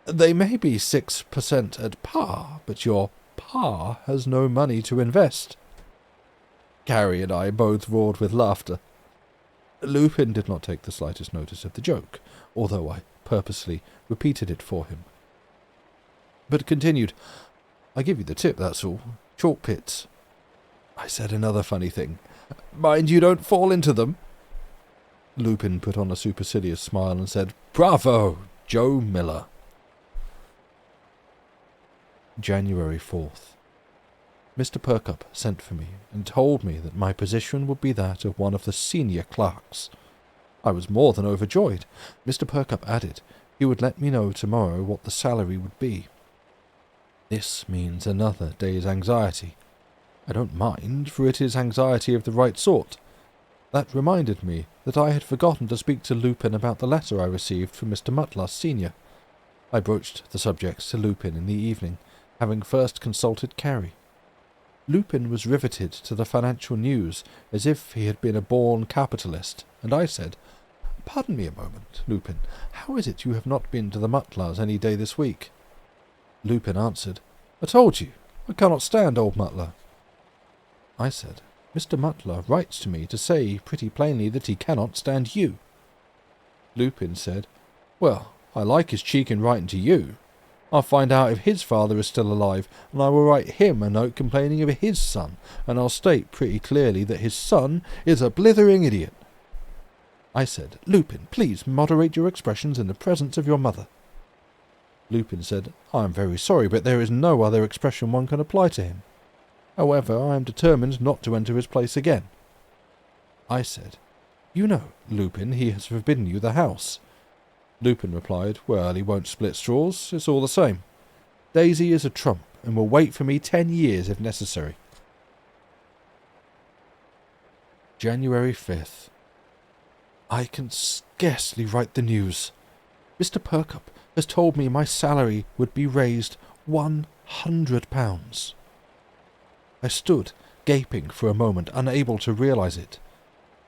They may be 6% at par, but your pa has no money to invest." Carrie and I both roared with laughter. Lupin did not take the slightest notice of the joke, although I purposely repeated it for him, but continued, "I give you the tip, that's all. Chalk pits." I said another funny thing. "Mind you don't fall into them." Lupin put on a supercilious smile and said, "Bravo, Joe Miller." January 4th. Mr. Perkupp sent for me and told me that my position would be that of one of the senior clerks. I was more than overjoyed. Mr. Perkupp added he would let me know tomorrow what the salary would be. This means another day's anxiety. I don't mind, for it is anxiety of the right sort. That reminded me that I had forgotten to speak to Lupin about the letter I received from Mr. Mutlas Senior. I broached the subject to Lupin in the evening, having first consulted Carrie. Lupin was riveted to the financial news as if he had been a born capitalist, and I said, "Pardon me a moment, Lupin. How is it you have not been to the Mutlars any day this week?" Lupin answered, "I told you, I cannot stand old Mutlar." I said, "Mr. Mutlar writes to me to say pretty plainly that he cannot stand you." Lupin said, "Well, I like his cheek in writing to you. I'll find out if his father is still alive, and I will write him a note complaining of his son, and I'll state pretty clearly that his son is a blithering idiot." I said, "Lupin, please moderate your expressions in the presence of your mother." Lupin said, "I am very sorry, but there is no other expression one can apply to him. However, I am determined not to enter his place again." I said, "You know, Lupin, he has forbidden you the house." Lupin replied, "Well, he won't split straws, it's all the same. Daisy is a trump, and will wait for me 10 years if necessary." January 5th. I can scarcely write the news. Mr. Perkupp has told me my salary would be raised £100. I stood, gaping for a moment, unable to realize it.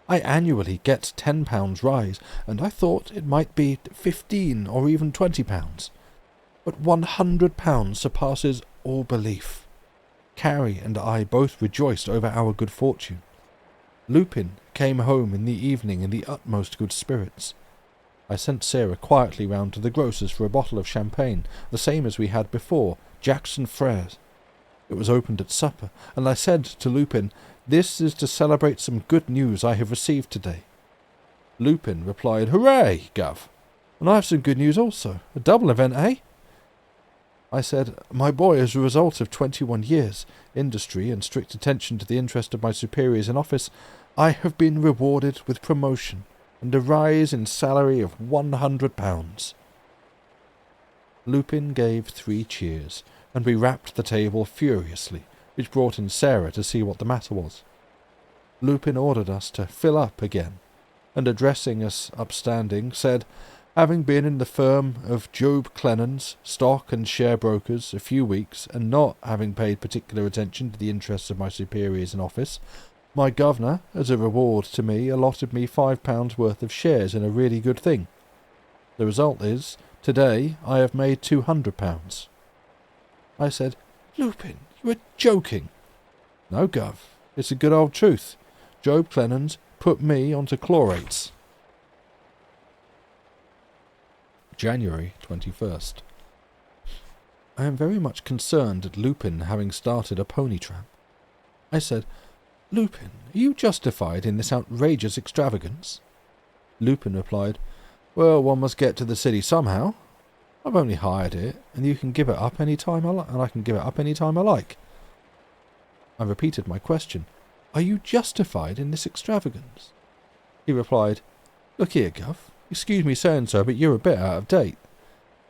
I annually get £10 rise, and I thought it might be £15 or even £20. But £100 surpasses all belief. Carrie and I both rejoiced over our good fortune. Lupin came home in the evening in the utmost good spirits. I sent Sarah quietly round to the grocer's for a bottle of champagne, the same as we had before, Jackson Freres. It was opened at supper, and I said to Lupin, "This is to celebrate some good news I have received today." Lupin replied, "Hooray, Gov! And I have some good news also. A double event, eh?" I said, "My boy, as a result of 21 years, industry and strict attention to the interest of my superiors in office, I have been rewarded with promotion and a rise in salary of £100. Lupin gave 3 cheers, and we rapped the table furiously, which brought in Sarah to see what the matter was. Lupin ordered us to fill up again, and addressing us upstanding, said, "Having been in the firm of Job Clennan's, stock and share brokers, a few weeks, and not having paid particular attention to the interests of my superiors in office, my governor, as a reward to me, allotted me £5 worth of shares in a really good thing. The result is, today I have made £200. I said, "Lupin, you are joking." "No, Gov, it's a good old truth. Job Clennan's put me onto chlorates." January 21st. I am very much concerned at Lupin having started a pony trap. I said, "Lupin, are you justified in this outrageous extravagance?" Lupin replied, "Well, one must get to the city somehow. I've only hired it, and you can give it up any time I can give it up any time I like." I repeated my question, "Are you justified in this extravagance?" He replied, "Look here, Gov, excuse me saying so, but you're a bit out of date.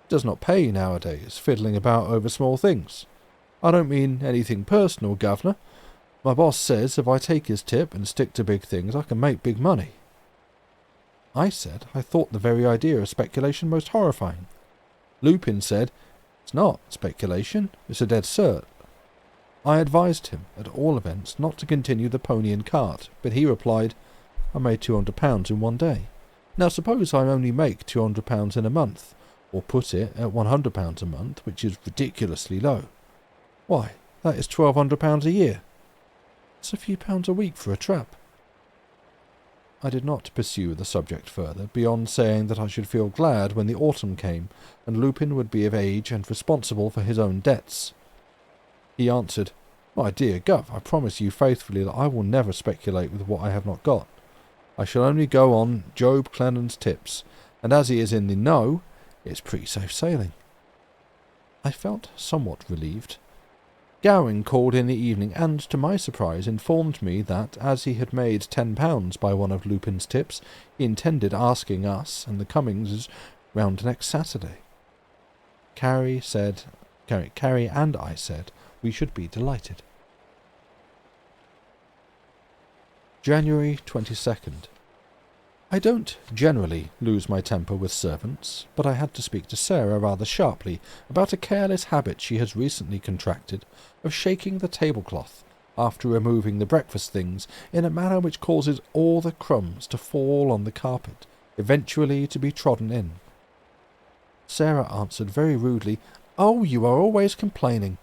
It does not pay nowadays, fiddling about over small things. I don't mean anything personal, Governor. My boss says if I take his tip and stick to big things, I can make big money." I said I thought the very idea of speculation most horrifying. Lupin said, "It's not speculation, it's a dead cert." I advised him, at all events, not to continue the pony and cart, but he replied, "I made £200 in one day. Now suppose I only make £200 in a month, or put it at £100 a month, which is ridiculously low. Why, that is £1,200 a year. It's a few pounds a week for a trap." I did not pursue the subject further, beyond saying that I should feel glad when the autumn came, and Lupin would be of age and responsible for his own debts. He answered, "My dear Gov, I promise you faithfully that I will never speculate with what I have not got. I shall only go on Job Clennan's tips, and as he is in the know, it's pretty safe sailing." I felt somewhat relieved. Gowing called in the evening and, to my surprise, informed me that, as he had made £10 by one of Lupin's tips, he intended asking us and the Cummingses round next Saturday. Carrie and I said we should be delighted. January 22nd. I don't generally lose my temper with servants, but I had to speak to Sarah rather sharply about a careless habit she has recently contracted of shaking the tablecloth after removing the breakfast things in a manner which causes all the crumbs to fall on the carpet, eventually to be trodden in. Sarah answered very rudely, "Oh, you are always complaining."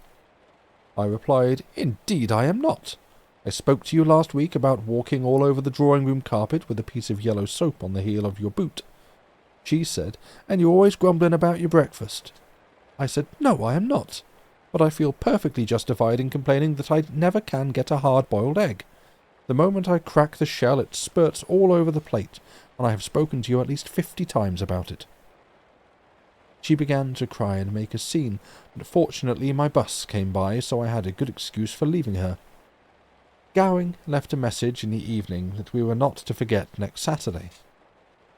I replied, "Indeed I am not. I spoke to you last week about walking all over the drawing-room carpet with a piece of yellow soap on the heel of your boot." She said, "And you're always grumbling about your breakfast." I said, "No, I am not. But I feel perfectly justified in complaining that I never can get a hard-boiled egg. The moment I crack the shell it spurts all over the plate, and I have spoken to you at least 50 times about it." She began to cry and make a scene, but fortunately my bus came by, so I had a good excuse for leaving her. Gowing left a message in the evening that we were not to forget next Saturday.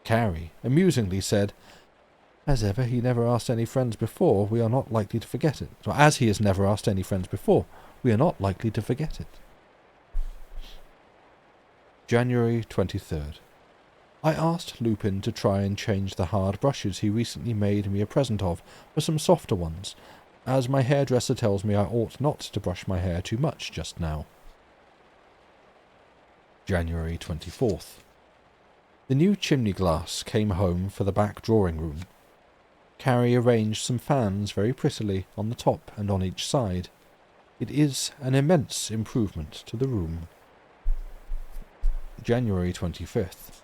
Carrie amusingly said, "As ever he never asked any friends before, we are not likely to forget it. Or as he has never asked any friends before, we are not likely to forget it." January 23rd. I asked Lupin to try and change the hard brushes he recently made me a present of for some softer ones, as my hairdresser tells me I ought not to brush my hair too much just now. January 24th. The new chimney glass came home for the back drawing-room. Carrie arranged some fans very prettily on the top and on each side. It is an immense improvement to the room. January 25th.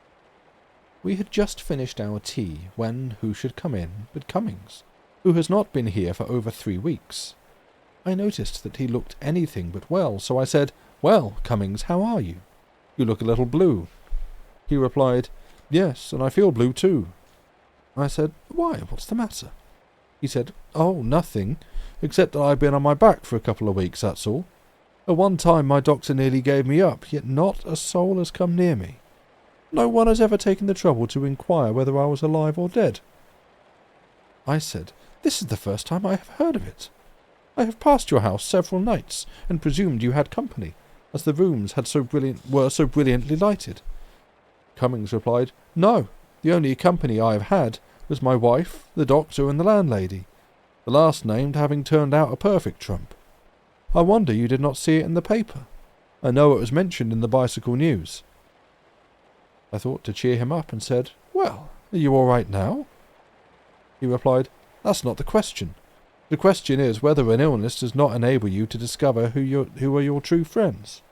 We had just finished our tea when who should come in but Cummings, who has not been here for over 3 weeks. I noticed that he looked anything but well, so I said, "Well, Cummings, how are you? You look a little blue." He replied, "Yes, and I feel blue too." I said, "Why, what's the matter?" He said, "Oh, nothing, except that I've been on my back for a couple of weeks, that's all. At one time my doctor nearly gave me up, yet not a soul has come near me. No one has ever taken the trouble to inquire whether I was alive or dead." I said, "This is the first time I have heard of it. I have passed your house several nights, and presumed you had company, as the rooms were so brilliantly lighted." Cummings replied, "No, the only company I have had was my wife, the doctor, and the landlady, the last named having turned out a perfect trump. I wonder you did not see it in the paper. I know it was mentioned in the bicycle news." I thought to cheer him up and said, "Well, are you all right now?" He replied, "That's not the question. The question is whether an illness does not enable you to discover who are your true friends."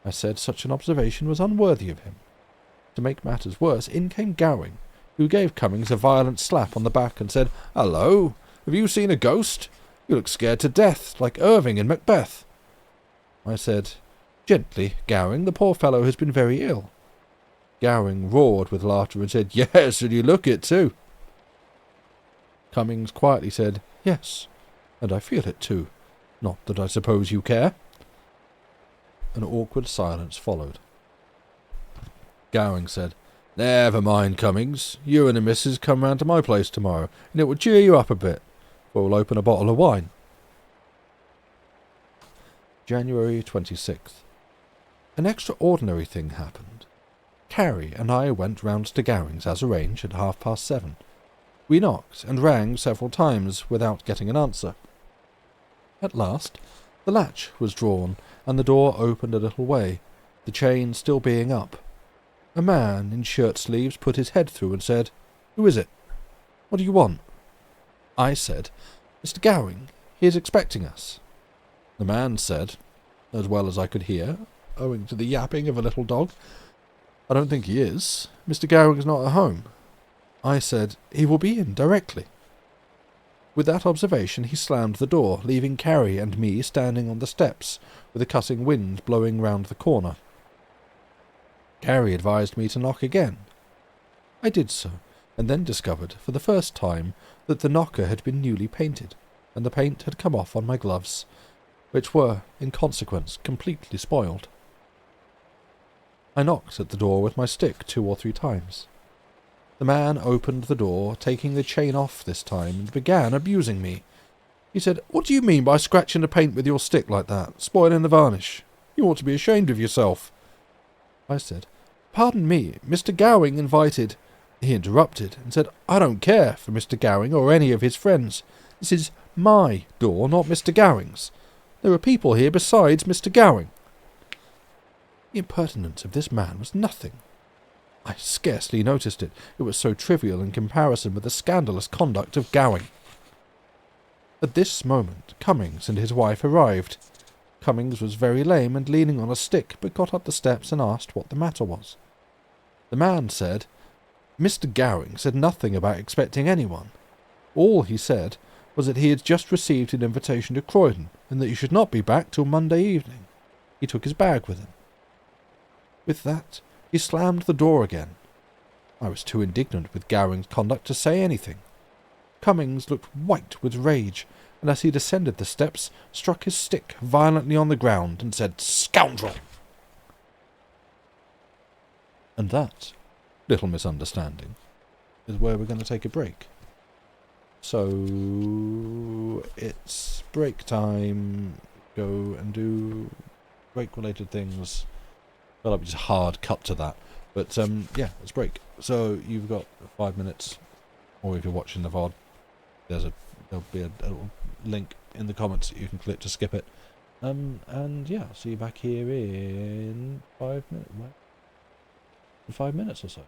I said such an observation was unworthy of him. To make matters worse, in came Gowing, who gave Cummings a violent slap on the back and said, "Hello, have you seen a ghost? You look scared to death, like Irving in Macbeth." I said, "Gently, Gowing, the poor fellow has been very ill." Gowing roared with laughter and said, "Yes, and you look it too." Cummings quietly said, "Yes, and I feel it too. Not that I suppose you care." An awkward silence followed. Gowing said, "Never mind, Cummings. You and the missus come round to my place tomorrow, and it will cheer you up a bit. We'll open a bottle of wine." January 26th. An extraordinary thing happened. Carrie and I went round to Gowing's as arranged at 7:30. We knocked and rang several times without getting an answer. At last the latch was drawn and the door opened a little way, the chain still being up. A man in shirt-sleeves put his head through and said, "Who is it? What do you want?" I said, "Mr. Gowing, he is expecting us." The man said, as well as I could hear, owing to the yapping of a little dog, "I don't think he is. Mr. Gowing is not at home." I said, "He will be in directly." With that observation he slammed the door, leaving Carrie and me standing on the steps, with a cutting wind blowing round the corner. Carrie advised me to knock again. I did so, and then discovered, for the first time, that the knocker had been newly painted, and the paint had come off on my gloves, which were, in consequence, completely spoiled. I knocked at the door with my stick 2 or 3 times. The man opened the door, taking the chain off this time, and began abusing me. He said, "What do you mean by scratching the paint with your stick like that, spoiling the varnish? You ought to be ashamed of yourself." I said, "Pardon me, Mr. Gowing invited—" He interrupted and said, "I don't care for Mr. Gowing or any of his friends. This is my door, not Mr. Gowing's. There are people here besides Mr. Gowing." The impertinence of this man was nothing. I scarcely noticed it. It was so trivial in comparison with the scandalous conduct of Gowing. At this moment, Cummings and his wife arrived. Cummings was very lame and leaning on a stick, but got up the steps and asked what the matter was. The man said, "Mr. Gowing said nothing about expecting anyone. All he said was that he had just received an invitation to Croydon, and that he should not be back till Monday evening. He took his bag with him." With that, he slammed the door again. I was too indignant with Gowing's conduct to say anything. Cummings looked white with rage, and as he descended the steps, struck his stick violently on the ground and said, "Scoundrel!" And that little misunderstanding is where we're going to take a break. So it's break time. Go and do break-related things. Felt like we just hard cut to that. But yeah, it's break. So you've got 5 minutes, or if you're watching the VOD, there'll be a little link in the comments that you can click to skip it. And yeah, I'll see you back here in 5 minutes. In 5 minutes or so.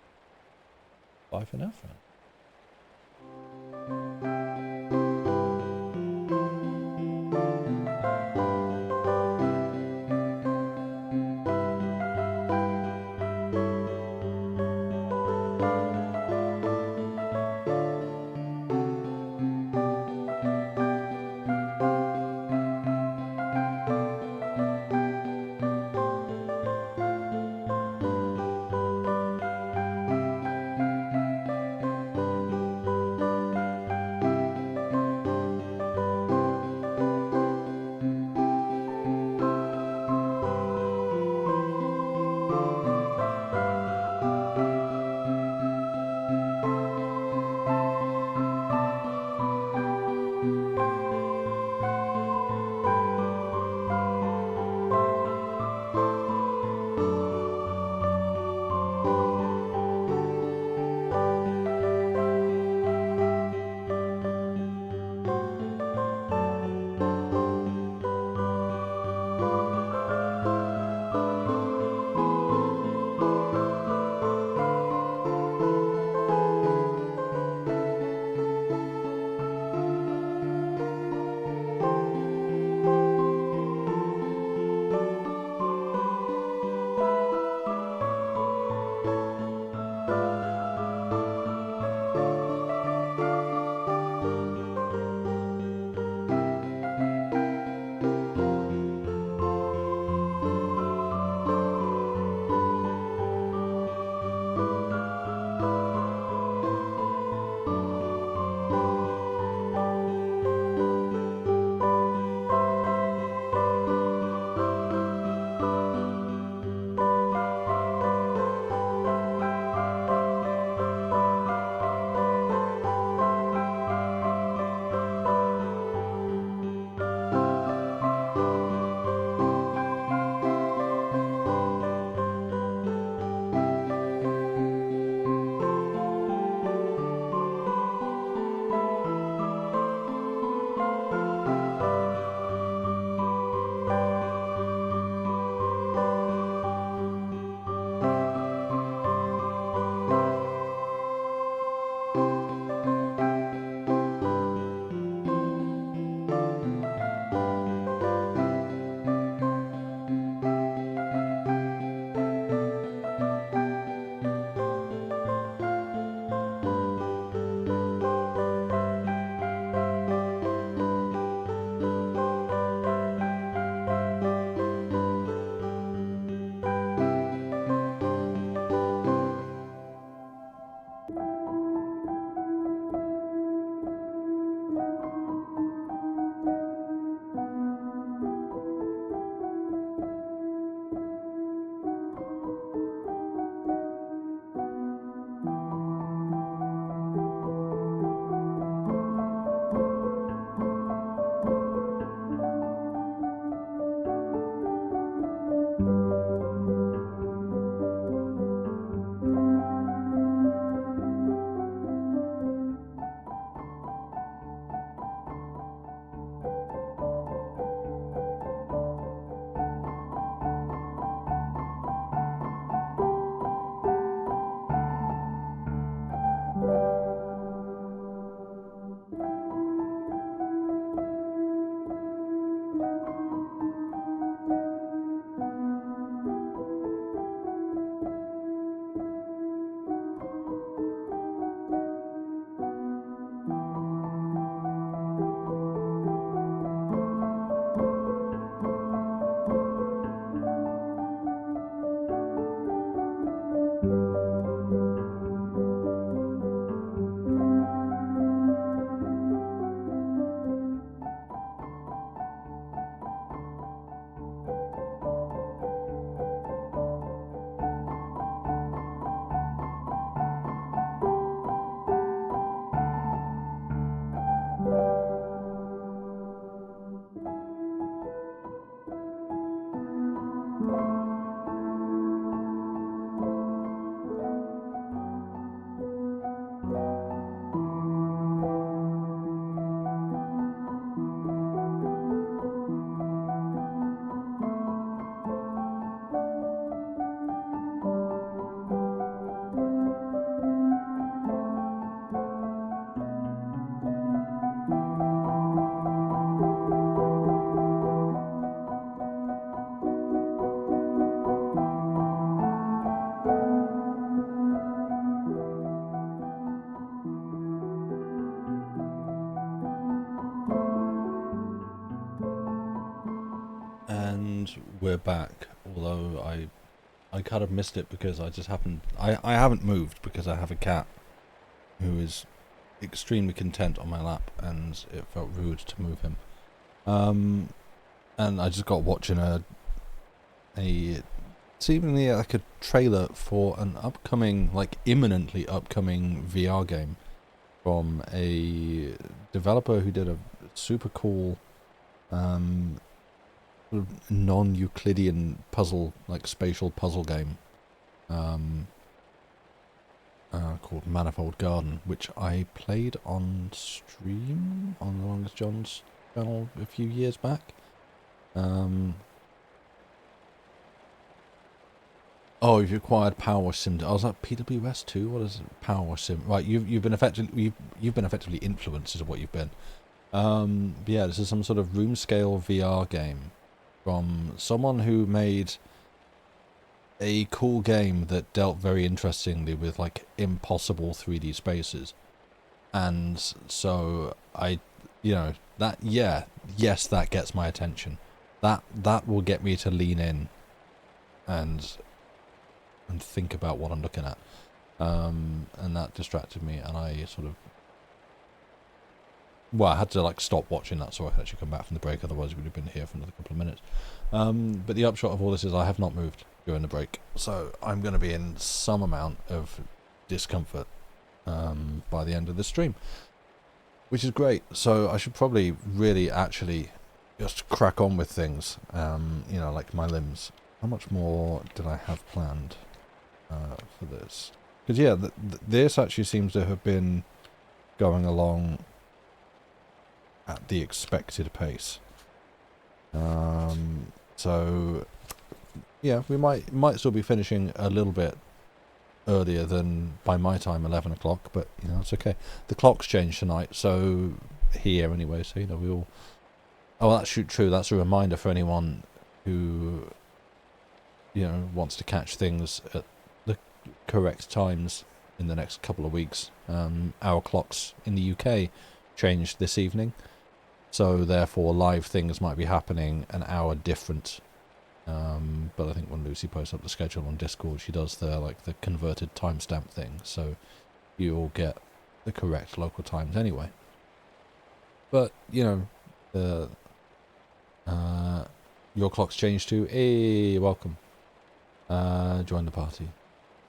Bye for now, friend. we're back. Although I kind of missed it because I just happened. I haven't moved because I have a cat who is extremely content on my lap, and it felt rude to move him. And I just got watching a seemingly like a trailer for an upcoming, like imminently upcoming VR game from a developer who did a super cool sort of non-Euclidean puzzle, like spatial puzzle game called Manifold Garden, which I played on stream on the Longest John's channel a few years back. Oh, you've acquired Power Wash Sim. Oh, is that PWS 2? What is it? Power Wash Sim. Right, you've been effectively influenced is what you've been. But yeah, this is some sort of room scale VR game from someone who made a cool game that dealt very interestingly with like impossible 3D spaces. And so yes, that gets my attention. That will get me to lean in and think about what I'm looking at. And that distracted me, and I I had to like stop watching that so I could actually come back from the break, otherwise we would have been here for another couple of minutes. But the upshot of all this is I have not moved during the break, so I'm going to be in some amount of discomfort by the end of the stream, which is great. So I should probably really actually just crack on with things, like my limbs. How much more did I have planned for this? Because yeah, this actually seems to have been going along at the expected pace. So yeah, we might still be finishing a little bit earlier than, by my time, 11 o'clock, but it's okay. The clock's changed tonight, so here anyway, so we all... Oh, that's true. That's a reminder for anyone who wants to catch things at the correct times in the next couple of weeks. Our clocks in the UK changed this evening, so therefore live things might be happening an hour different. But I think when Lucy posts up the schedule on Discord, she does the converted timestamp thing, so you all get the correct local times anyway. But your clock's changed too. Hey, welcome. Join the party.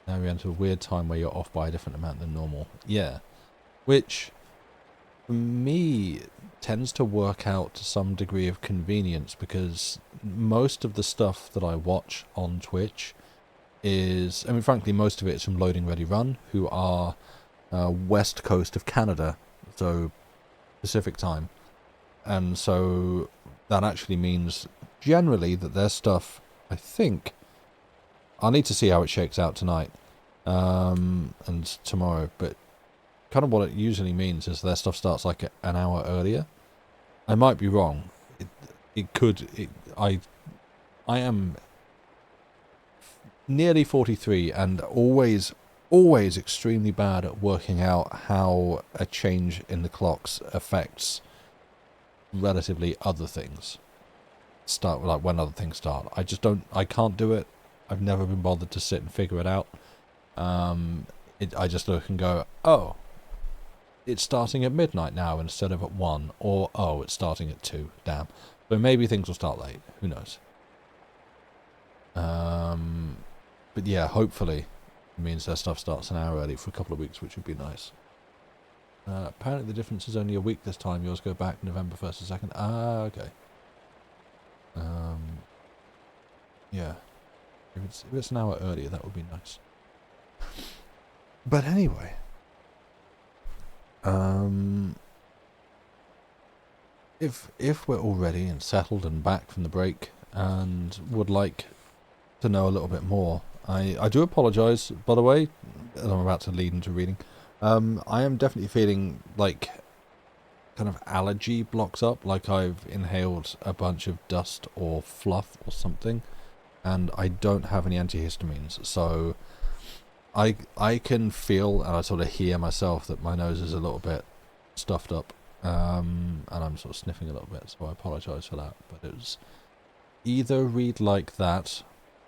Now we enter a weird time where you're off by a different amount than normal. Yeah, which for me tends to work out to some degree of convenience, because most of the stuff that I watch on Twitch is, frankly, most of it is from Loading Ready Run, who are west coast of Canada, so Pacific time. And so that actually means generally that their stuff, I think, I'll need to see how it shakes out tonight and tomorrow, but kind of what it usually means is their stuff starts like an hour earlier. I might be wrong. I am nearly 43 and always extremely bad at working out how a change in the clocks affects relatively other things. When other things start. I can't do it. I've never been bothered to sit and figure it out. I just look and go, oh, it's starting at midnight now instead of at 1, or oh, it's starting at 2. Damn. So maybe things will start late. Who knows? But yeah, hopefully it means their stuff starts an hour early for a couple of weeks, which would be nice. Apparently the difference is only a week this time. Yours go back November 1st and 2nd. Ah, okay. Yeah. If it's an hour earlier, that would be nice. But anyway, if we're all ready and settled and back from the break and would like to know a little bit more, I do apologise, by the way, as I'm about to lead into reading. I am definitely feeling like kind of allergy blocks up, like I've inhaled a bunch of dust or fluff or something, and I don't have any antihistamines, so I can feel and I sort of hear myself that my nose is a little bit stuffed up, and I'm sort of sniffing a little bit, so I apologise for that, but either read like that,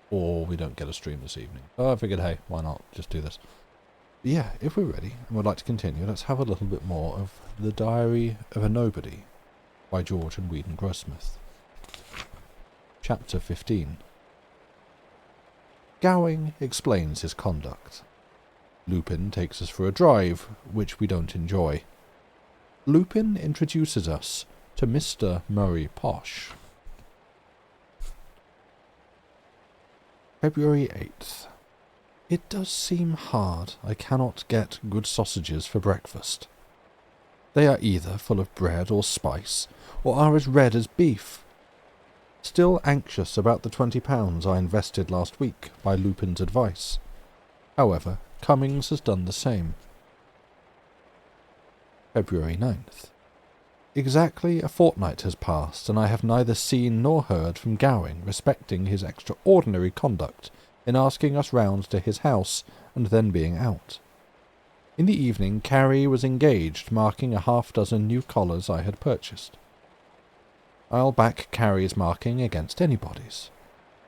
or we don't get a stream this evening. So I figured, hey, why not just do this? But yeah, if we're ready and would like to continue, let's have a little bit more of The Diary of a Nobody by George and Weedon Grossmith. Chapter 15. Gowing explains his conduct. Lupin takes us for a drive, which we don't enjoy. Lupin introduces us to Mr. Murray Posh. February 8th. It does seem hard I cannot get good sausages for breakfast. They are either full of bread or spice, or are as red as beef. Still anxious about the £20 I invested last week by Lupin's advice. However, Cummings has done the same. February 9th. Exactly a fortnight has passed, and I have neither seen nor heard from Gowing respecting his extraordinary conduct in asking us round to his house and then being out. In the evening, Carrie was engaged marking a half-dozen new collars I had purchased. I'll back Carrie's marking against anybody's.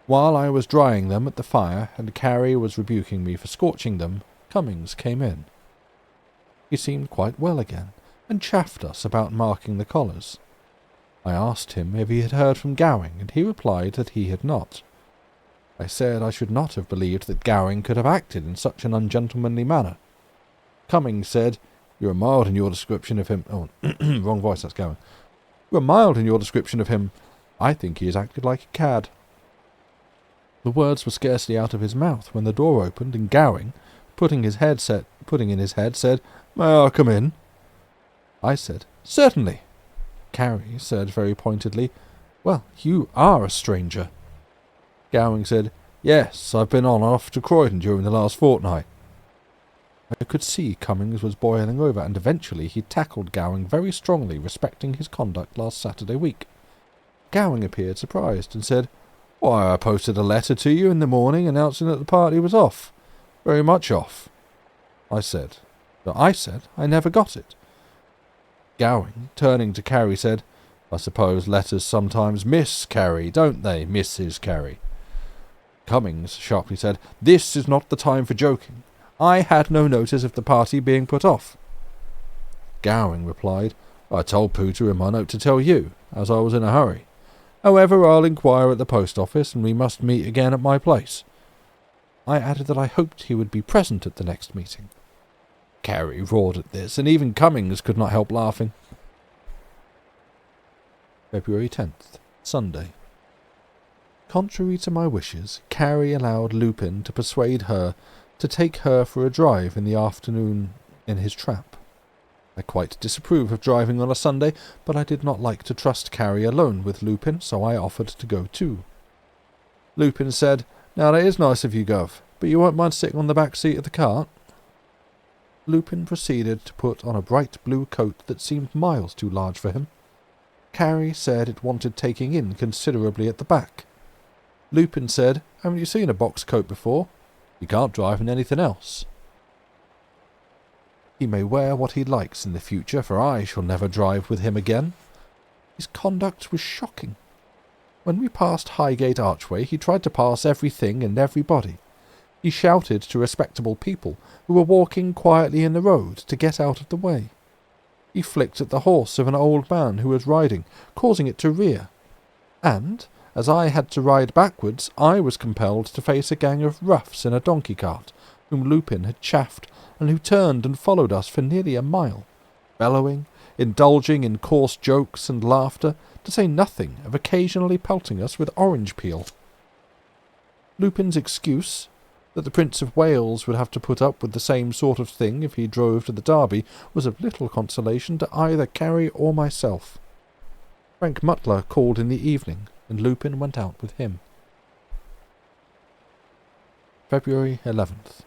While I was drying them at the fire and Carrie was rebuking me for scorching them, Cummings came in. He seemed quite well again, and chaffed us about marking the collars. I asked him if he had heard from Gowing, and he replied that he had not. I said I should not have believed that Gowing could have acted in such an ungentlemanly manner. Cummings said, "You are mild in your description of him—" Oh, wrong voice, that's Gowing. "You are mild in your description of him. I think he has acted like a cad." The words were scarcely out of his mouth when the door opened, and Gowing, putting in his head, said, "May I come in?" I said, "Certainly." Carrie said very pointedly, "Well, you are a stranger." Gowing said, "Yes, I've been on and off to Croydon during the last fortnight." I could see Cummings was boiling over, and eventually he tackled Gowing very strongly respecting his conduct last Saturday week. Gowing appeared surprised and said, "Why, I posted a letter to you in the morning announcing that the party was off. Very much off." I said I never got it. Gowing, turning to Carrie, said, "I suppose letters sometimes miss Carrie, don't they, Mrs. Carrie?" Cummings sharply said, "This is not the time for joking. I had no notice of the party being put off." Gowing replied, "I told Pooter in my note to tell you, as I was in a hurry. However, I'll inquire at the post office, and we must meet again at my place." I added that I hoped he would be present at the next meeting. Carrie roared at this, and even Cummings could not help laughing. February 10th, Sunday. Contrary to my wishes, Carrie allowed Lupin to persuade her to take her for a drive in the afternoon in his trap. I quite disapprove of driving on a Sunday, but I did not like to trust Carrie alone with Lupin, so I offered to go too. Lupin said, "Now that is nice of you, Gov, but you won't mind sitting on the back seat of the cart?" Lupin proceeded to put on a bright blue coat that seemed miles too large for him. Carrie said it wanted taking in considerably at the back. Lupin said, "Haven't you seen a box coat before? You can't drive in anything else." He may wear what he likes in the future, for I shall never drive with him again. His conduct was shocking. When we passed Highgate Archway, he tried to pass everything and everybody. He shouted to respectable people who were walking quietly in the road to get out of the way. He flicked at the horse of an old man who was riding, causing it to rear. And, as I had to ride backwards, I was compelled to face a gang of roughs in a donkey cart, whom Lupin had chaffed, and who turned and followed us for nearly a mile, bellowing, indulging in coarse jokes and laughter, to say nothing of occasionally pelting us with orange peel. Lupin's excuse, that the Prince of Wales would have to put up with the same sort of thing if he drove to the Derby, was of little consolation to either Carrie or myself. Frank Mutler called in the evening, and Lupin went out with him. February 11th.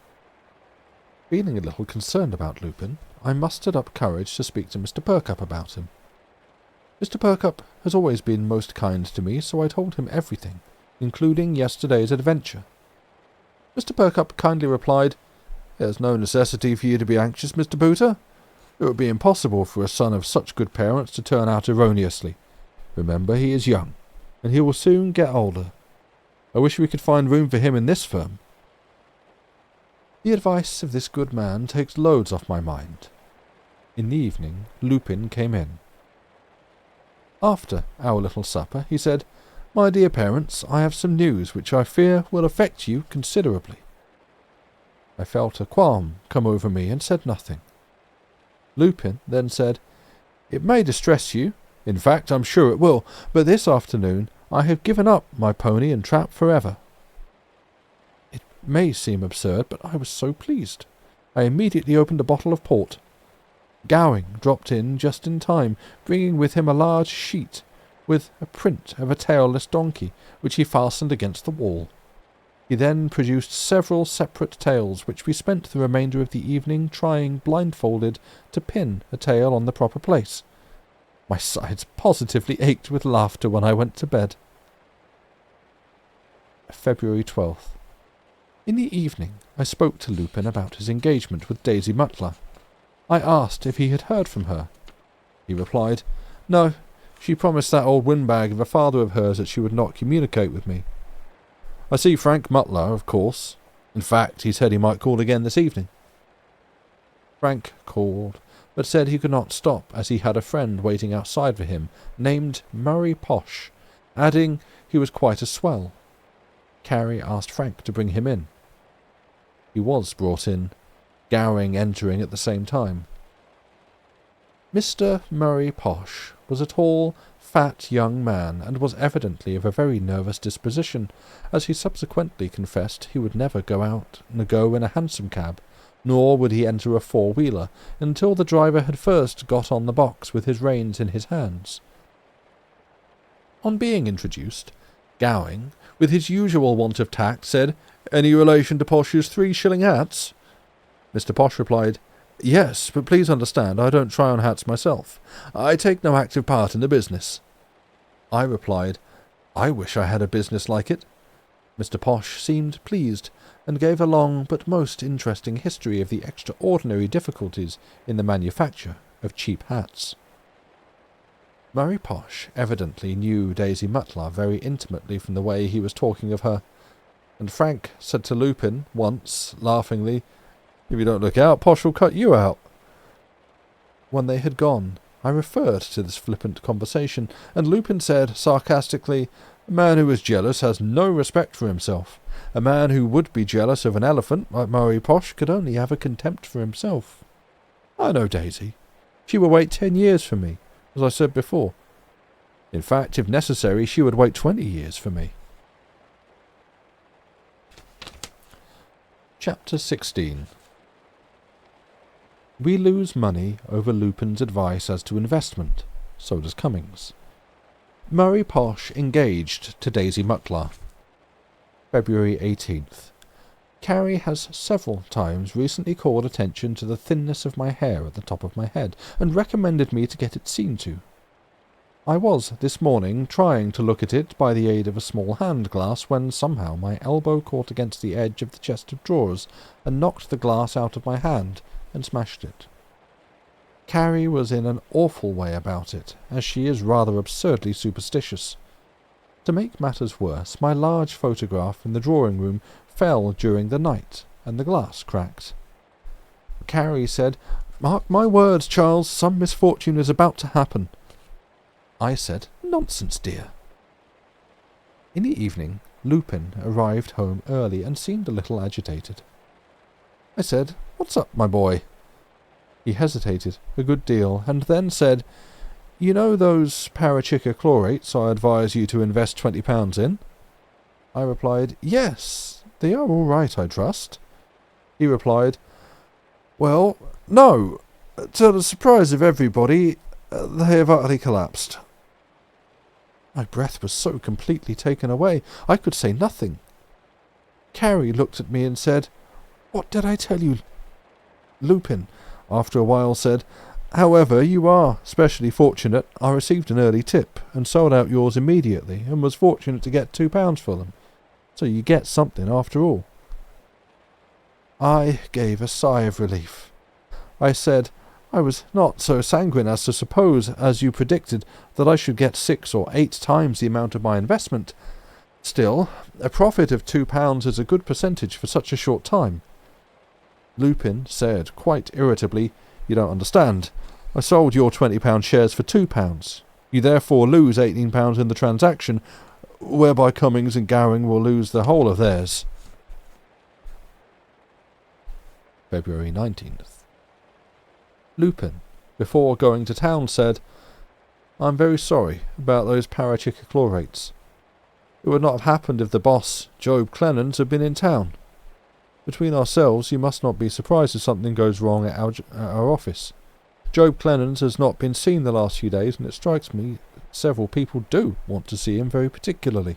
Feeling a little concerned about Lupin, I mustered up courage to speak to Mr. Perkupp about him. Mr. Perkupp has always been most kind to me, so I told him everything, including yesterday's adventure. Mr. Perkupp kindly replied, "There's no necessity for you to be anxious, Mr. Pooter. It would be impossible for a son of such good parents to turn out erroneously. Remember, he is young. and he will soon get older. I wish we could find room for him in this firm. The advice of this good man takes loads off my mind. In the evening, Lupin came in. After our little supper, he said, "My dear parents, I have some news which I fear will affect you considerably." I felt a qualm come over me and said nothing. Lupin then said, "It may distress you, in fact I'm sure it will, but this afternoon I have given up my pony and trap forever." It may seem absurd, but I was so pleased. I immediately opened a bottle of port. Gowing dropped in just in time, bringing with him a large sheet with a print of a tailless donkey, which he fastened against the wall. He then produced several separate tails, which we spent the remainder of the evening trying, blindfolded, to pin a tail on the proper place. My sides positively ached with laughter when I went to bed. February 12th. In the evening I spoke to Lupin about his engagement with Daisy Mutler. I asked if he had heard from her. He replied, "No, she promised that old windbag of a father of hers that she would not communicate with me. I see Frank Mutler, of course. In fact, he said he might call again this evening." Frank called, but said he could not stop as he had a friend waiting outside for him named Murray Posh, adding he was quite a swell. Carrie asked Frank to bring him in. He was brought in, Gowing entering at the same time. Mr. Murray Posh was a tall, fat young man, and was evidently of a very nervous disposition, as he subsequently confessed he would never go in a hansom cab, nor would he enter a four-wheeler until the driver had first got on the box with his reins in his hands. On being introduced, Gowing, with his usual want of tact, said, "Any relation to Posh's 3-shilling hats?" Mr. Posh replied, "Yes, but please understand I don't try on hats myself. I take no active part in the business." I replied, "I wish I had a business like it." Mr. Posh seemed pleased, and gave a long but most interesting history of the extraordinary difficulties in the manufacture of cheap hats. Murray Posh evidently knew Daisy Mutler very intimately from the way he was talking of her, and Frank said to Lupin once, laughingly, "If you don't look out, Posh will cut you out." When they had gone, I referred to this flippant conversation, and Lupin said, sarcastically, "A man who is jealous has no respect for himself. A man who would be jealous of an elephant, like Murray Posh, could only have a contempt for himself. I know Daisy. She will wait 10 years for me, as I said before. In fact, if necessary, she would wait 20 years for me." Chapter 16. We lose money over Lupin's advice as to investment. So does Cummings. Murray Posh engaged to Daisy Mutler. February 18th. Carrie has several times recently called attention to the thinness of my hair at the top of my head, and recommended me to get it seen to. I was, this morning, trying to look at it by the aid of a small hand-glass, when somehow my elbow caught against the edge of the chest of drawers, and knocked the glass out of my hand, and smashed it. Carrie was in an awful way about it, as she is rather absurdly superstitious. To make matters worse, my large photograph in the drawing-room fell during the night, and the glass cracked. Carrie said, "Mark my words, Charles, some misfortune is about to happen." I said, "Nonsense, dear." In the evening, Lupin arrived home early and seemed a little agitated. I said, "What's up, my boy?" He hesitated a good deal, and then said, "You know those parachica chlorates I advise you to invest £20 in?" I replied, "Yes, they are all right, I trust." He replied, "Well, no. To the surprise of everybody, they have utterly collapsed." My breath was so completely taken away, I could say nothing. Carrie looked at me and said, "What did I tell you?" Lupin, after a while, said, "However, you are specially fortunate. I received an early tip, and sold out yours immediately, and was fortunate to get £2 for them. So you get something after all." I gave a sigh of relief. I said, I was not so sanguine as to suppose, as you predicted, that I should get 6 or 8 times the amount of my investment. Still, a profit of £2 is a good percentage for such a short time. Lupin said, quite irritably, "You don't understand. I sold your £20 shares for £2. You therefore lose £18 in the transaction, whereby Cummings and Gowing will lose the whole of theirs." February 19th. Lupin, before going to town, said, "I'm very sorry about those parachichlorates. It would not have happened if the boss, Job Clennons, had been in town. Between ourselves, you must not be surprised if something goes wrong at our office. Job Clennons has not been seen the last few days, and it strikes me several people do want to see him very particularly."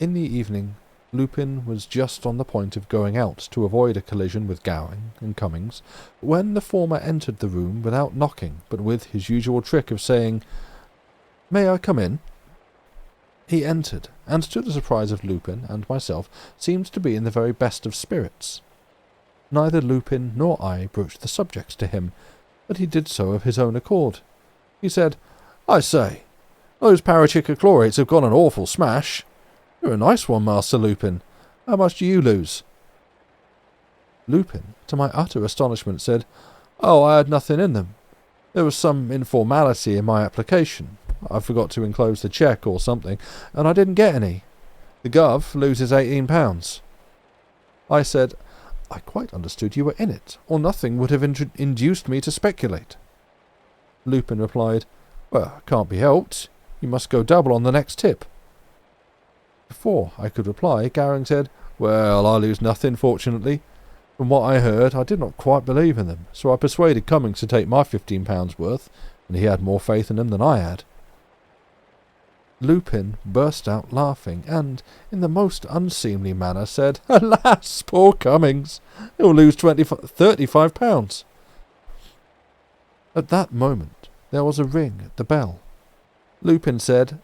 In the evening, Lupin was just on the point of going out to avoid a collision with Gowing and Cummings, when the former entered the room without knocking, but with his usual trick of saying, "May I come in?" He entered, and to the surprise of Lupin and myself, seemed to be in the very best of spirits. Neither Lupin nor I broached the subject to him, but he did so of his own accord. He said, "I say, those parachichlorates have got an awful smash. You're a nice one, Master Lupin. How much do you lose?" Lupin, to my utter astonishment, said, "Oh, I had nothing in them. There was some informality in my application. I forgot to enclose the cheque or something, and I didn't get any. The Gov loses £18. I said, "I quite understood you were in it, or nothing would have induced me to speculate." Lupin replied, "Well, can't be helped. You must go double on the next tip." Before I could reply, Gowing said, "Well, I lose nothing, fortunately. From what I heard, I did not quite believe in them, so I persuaded Cummings to take my £15 worth, and he had more faith in them than I had." Lupin burst out laughing, and, in the most unseemly manner, said, "Alas, poor Cummings! He'll lose £35. At that moment there was a ring at the bell. Lupin said,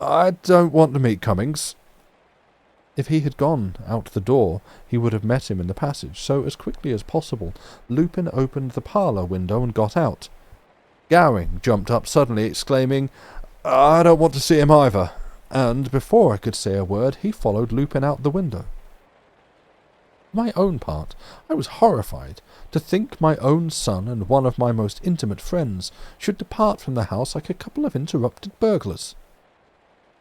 "I don't want to meet Cummings." If he had gone out the door, he would have met him in the passage, so as quickly as possible Lupin opened the parlour window and got out. Gowing jumped up suddenly, exclaiming, "I don't want to see him either," and before I could say a word he followed Lupin out the window. For my own part, I was horrified to think my own son and one of my most intimate friends should depart from the house like a couple of interrupted burglars.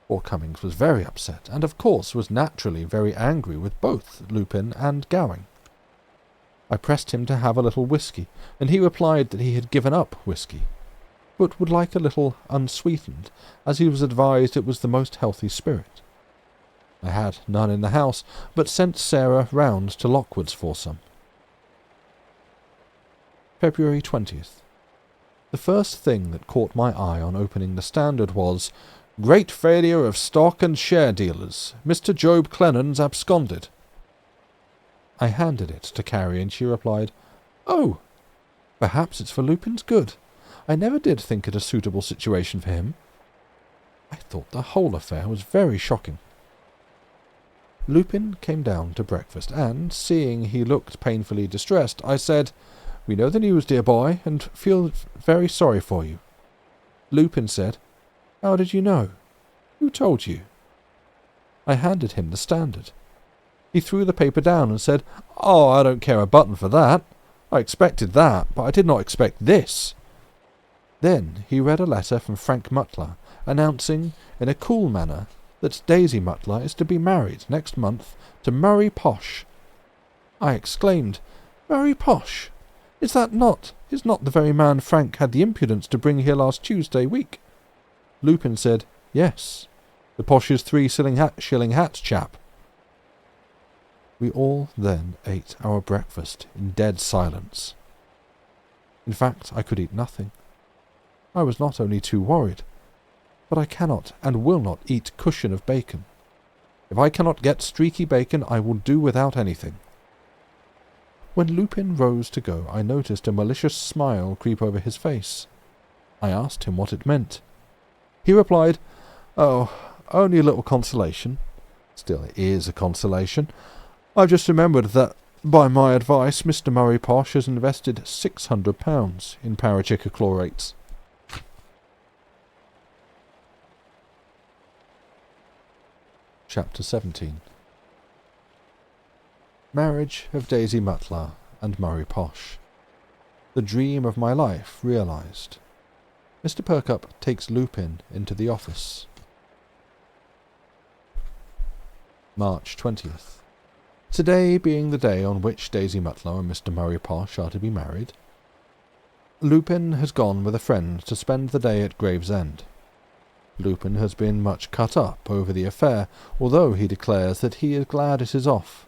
Poor Cummings was very upset, and of course was naturally very angry with both Lupin and Gowing. I pressed him to have a little whisky, and he replied that he had given up whisky, but would like a little unsweetened, as he was advised it was the most healthy spirit. I had none in the house, but sent Sarah round to Lockwood's for some. February 20th. The first thing that caught my eye on opening the Standard was, "Great failure of stock and share dealers. Mr. Job Clennons absconded." I handed it to Carrie, and she replied, "Oh, perhaps it's for Lupin's good. I never did think it a suitable situation for him." I thought the whole affair was very shocking. Lupin came down to breakfast, and, seeing he looked painfully distressed, I said, "We know the news, dear boy, and feel very sorry for you." Lupin said, "How did you know? Who told you?" I handed him the Standard. He threw the paper down and said, "Oh, I don't care a button for that. I expected that, but I did not expect this." Then he read a letter from Frank Mutler, announcing, in a cool manner, that Daisy Mutler is to be married next month to Murray Posh. I exclaimed, "Murray Posh? Is not the very man Frank had the impudence to bring here last Tuesday week?" Lupin said, "Yes, the Posh's 3 shilling hat chap." We all then ate our breakfast in dead silence. In fact, I could eat nothing. I was not only too worried, but I cannot and will not eat cushion of bacon. If I cannot get streaky bacon, I will do without anything. When Lupin rose to go, I noticed a malicious smile creep over his face. I asked him what it meant. He replied, "Oh, only a little consolation. Still, it is a consolation. I've just remembered that By my advice, Mr. Murray Posh has invested £600 in parachicochlorates. Chapter 17. Marriage of Daisy Mutlar and Murray Posh. The dream of my life realised. Mr. Perkupp takes Lupin into the office. March 20th. Today being the day on which Daisy Mutlar and Mr. Murray Posh are to be married. Lupin has gone with a friend to spend the day at Gravesend. Lupin has been much cut up over the affair, although he declares that he is glad it is off.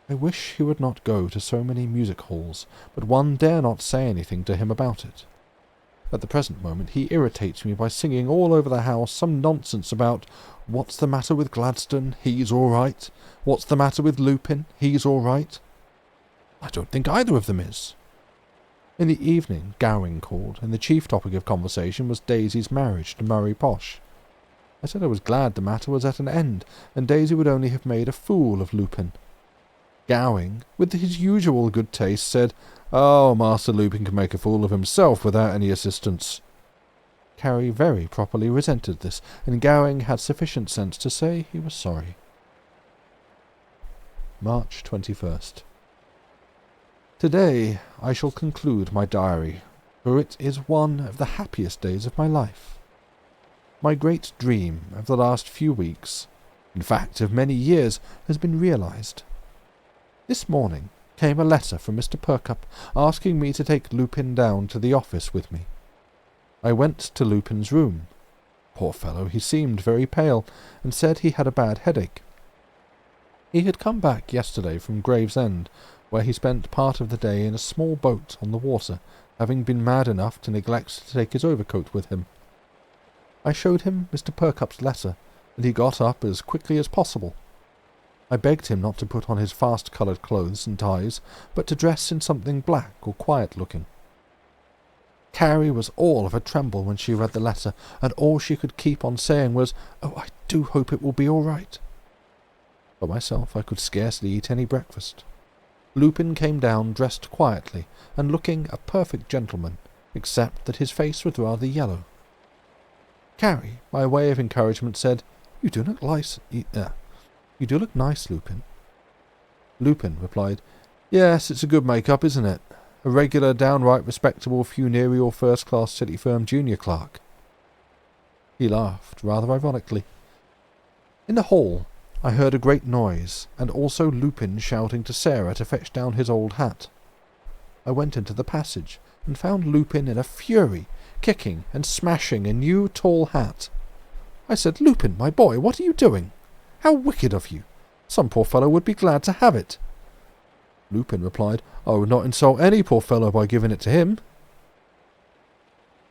I wish he would not go to so many music halls, but one dare not say anything to him about it. At the present moment he irritates me by singing all over the house some nonsense about "What's the matter with Gladstone? He's all right. What's the matter with Lupin? He's all right." I don't think either of them is. In the evening Gowing called, and the chief topic of conversation was Daisy's marriage to Murray Posh. I said I was glad the matter was at an end, and Daisy would only have made a fool of Lupin. Gowing, with his usual good taste, said, "Oh, Master Lupin can make a fool of himself without any assistance." Carrie very properly resented this, and Gowing had sufficient sense to say he was sorry. March 21st. Today I shall conclude my diary, for it is one of the happiest days of my life. My great dream of the last few weeks, in fact of many years, has been realised. This morning came a letter from Mr. Perkupp asking me to take Lupin down to the office with me. I went to Lupin's room. Poor fellow, he seemed very pale, and said he had a bad headache. He had come back yesterday from Gravesend, where he spent part of the day in a small boat on the water, having been mad enough to neglect to take his overcoat with him. I showed him Mr. Perkupp's letter, and he got up as quickly as possible. I begged him not to put on his fast-coloured clothes and ties, but to dress in something black or quiet-looking. Carrie was all of a tremble when she read the letter, and all she could keep on saying was, "Oh, I do hope it will be all right." For myself, I could scarcely eat any breakfast. Lupin came down dressed quietly, and looking a perfect gentleman, except that his face was rather yellow. Carrie, by way of encouragement, said, "You do look nice, You do look nice, Lupin." Lupin replied, "Yes, it's a good make-up, isn't it? A regular, downright respectable funereal first-class city firm junior clerk." He laughed, rather ironically. In the hall, I heard a great noise, and also Lupin shouting to Sarah to fetch down his old hat. I went into the passage, and found Lupin in a fury, kicking and smashing a new tall hat. I said, "Lupin, my boy, what are you doing? How wicked of you! Some poor fellow would be glad to have it." Lupin replied, "I would not insult any poor fellow by giving it to him."